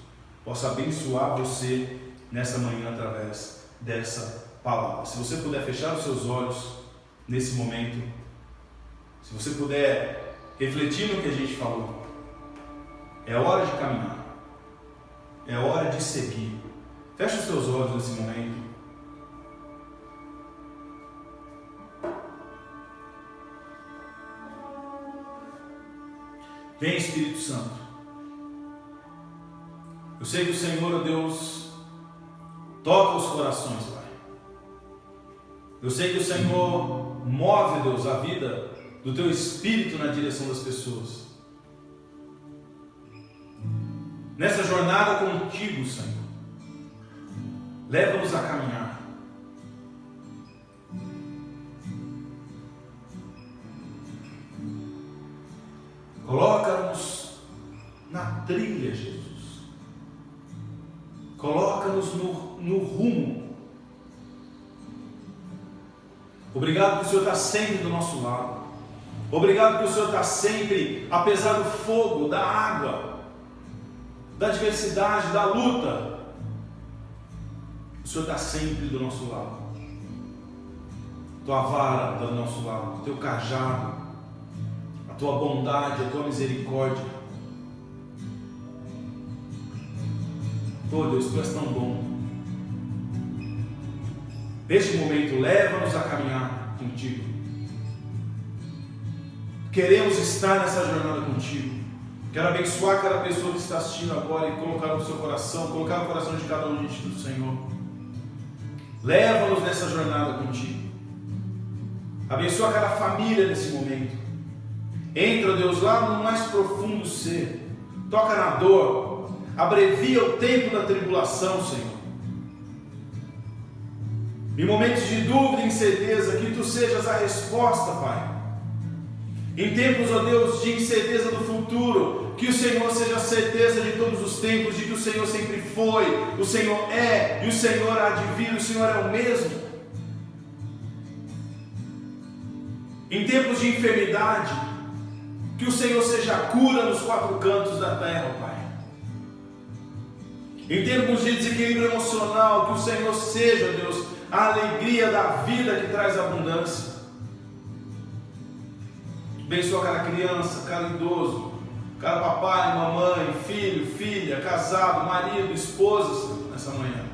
possa abençoar você nessa manhã através dessa palavra. Se você puder fechar os seus olhos nesse momento, se você puder refletir no que a gente falou, é hora de caminhar, é hora de seguir. Feche os seus olhos nesse momento. Vem, Espírito Santo. Eu sei que o Senhor, Deus, toca os corações, Pai. Eu sei que o Senhor move, Deus, a vida do Teu Espírito na direção das pessoas. Nessa jornada contigo, Senhor, leva-nos a caminhar. Coloca-nos na trilha, Jesus. Coloca-nos no rumo. Obrigado que o Senhor está sempre do nosso lado. Obrigado que o Senhor está sempre, apesar do fogo, da água, da adversidade, da luta, o Senhor está sempre do nosso lado. Tua vara está do nosso lado, teu cajado, a tua bondade, a tua misericórdia. Oh Deus, tu és tão bom. Neste momento, leva-nos a caminhar contigo. Queremos estar nessa jornada contigo. Quero abençoar cada pessoa que está assistindo agora e colocar no seu coração, colocar no coração de cada um diante do Senhor. Leva-nos nessa jornada contigo. Abençoa cada família nesse momento. Entra, Deus, lá no mais profundo ser. Toca na dor. Abrevia o tempo da tribulação, Senhor. Em momentos de dúvida e incerteza, que Tu sejas a resposta, Pai. Em tempos, ó Deus, de incerteza do futuro, que o Senhor seja a certeza de todos os tempos, de que o Senhor sempre foi, o Senhor é, e o Senhor há de vir, o Senhor é o mesmo. Em tempos de enfermidade, que o Senhor seja a cura nos quatro cantos da terra, Pai. Em tempos de desequilíbrio emocional, que o Senhor seja, Deus, a alegria da vida que traz abundância. Abençoa cada criança, cada idoso, cada papai, mamãe, filho, filha, casado, marido, esposa, nessa manhã.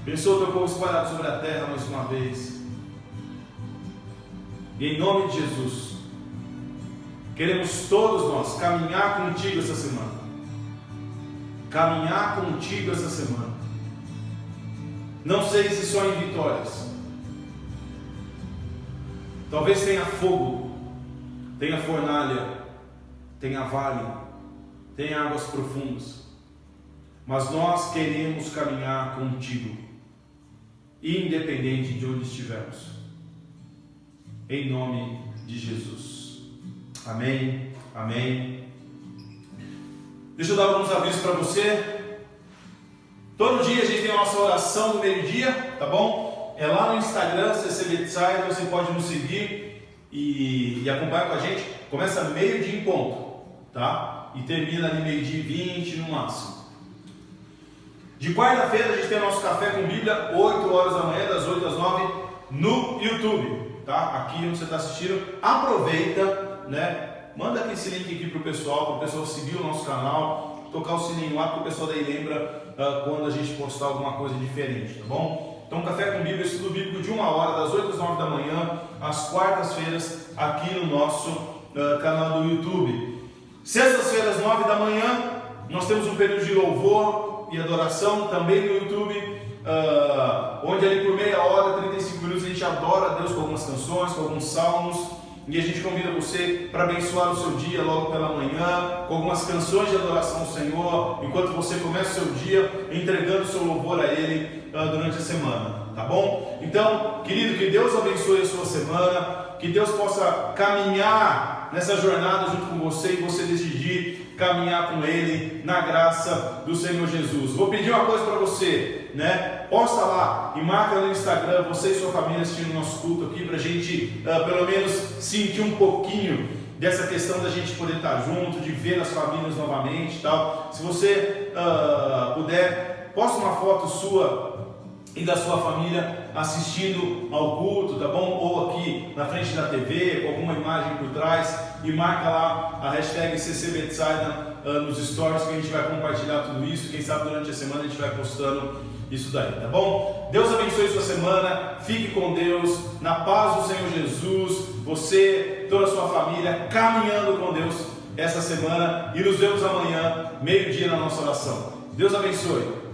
Abençoa o teu povo espalhado sobre a terra mais uma vez. E em nome de Jesus, queremos todos nós caminhar contigo essa semana. Caminhar contigo essa semana. Não sei se só em vitórias. Talvez tenha fogo, tenha fornalha, tenha vale, tenha águas profundas. Mas nós queremos caminhar contigo, independente de onde estivermos. Em nome de Jesus. Amém. Amém. Deixa eu dar alguns avisos para você. Todo dia a gente tem a nossa oração no meio-dia, tá bom? É lá no Instagram, CC Betsaida, você pode nos seguir e acompanhar com a gente. Começa meio-dia em ponto, tá? E termina ali meio-dia e 20 no máximo. De quarta-feira a gente tem o nosso Café com Bíblia, 8 horas da manhã, das 8 às 9, no YouTube, tá? Aqui onde você está assistindo, aproveita, né? Manda aqui esse link aqui para o pessoal seguir o nosso canal, tocar o sininho lá, porque o pessoal daí lembra quando a gente postar alguma coisa diferente, tá bom? Então, Café com Bíblia, estudo bíblico de 1 hora, das 8 às 9 da manhã, às quartas-feiras, aqui no nosso canal do YouTube. Sextas-feiras, 9 da manhã, nós temos um período de louvor e adoração também no YouTube, onde ali por meia hora, 35 minutos, a gente adora a Deus com algumas canções, com alguns salmos. E a gente convida você para abençoar o seu dia logo pela manhã, com algumas canções de adoração ao Senhor, enquanto você começa o seu dia entregando o seu louvor a Ele durante a semana, tá bom? Então, querido, que Deus abençoe a sua semana, que Deus possa caminhar nessa jornada junto com você e você decidir caminhar com Ele na graça do Senhor Jesus. Vou pedir uma coisa para você, né? Posta lá e marca no Instagram, você e sua família assistindo o nosso culto aqui, para a gente pelo menos sentir um pouquinho dessa questão da gente poder estar junto, de ver as famílias novamente e tal. Se você puder, posta uma foto sua e da sua família assistindo ao culto, tá bom? Ou aqui na frente da TV, com alguma imagem por trás, e marca lá a hashtag CC Betsaida nos stories, que a gente vai compartilhar tudo isso. Quem sabe durante a semana a gente vai postando isso daí, tá bom? Deus abençoe sua semana, fique com Deus, na paz do Senhor Jesus, você, toda a sua família, caminhando com Deus essa semana, e nos vemos amanhã, meio-dia, na nossa oração. Deus abençoe.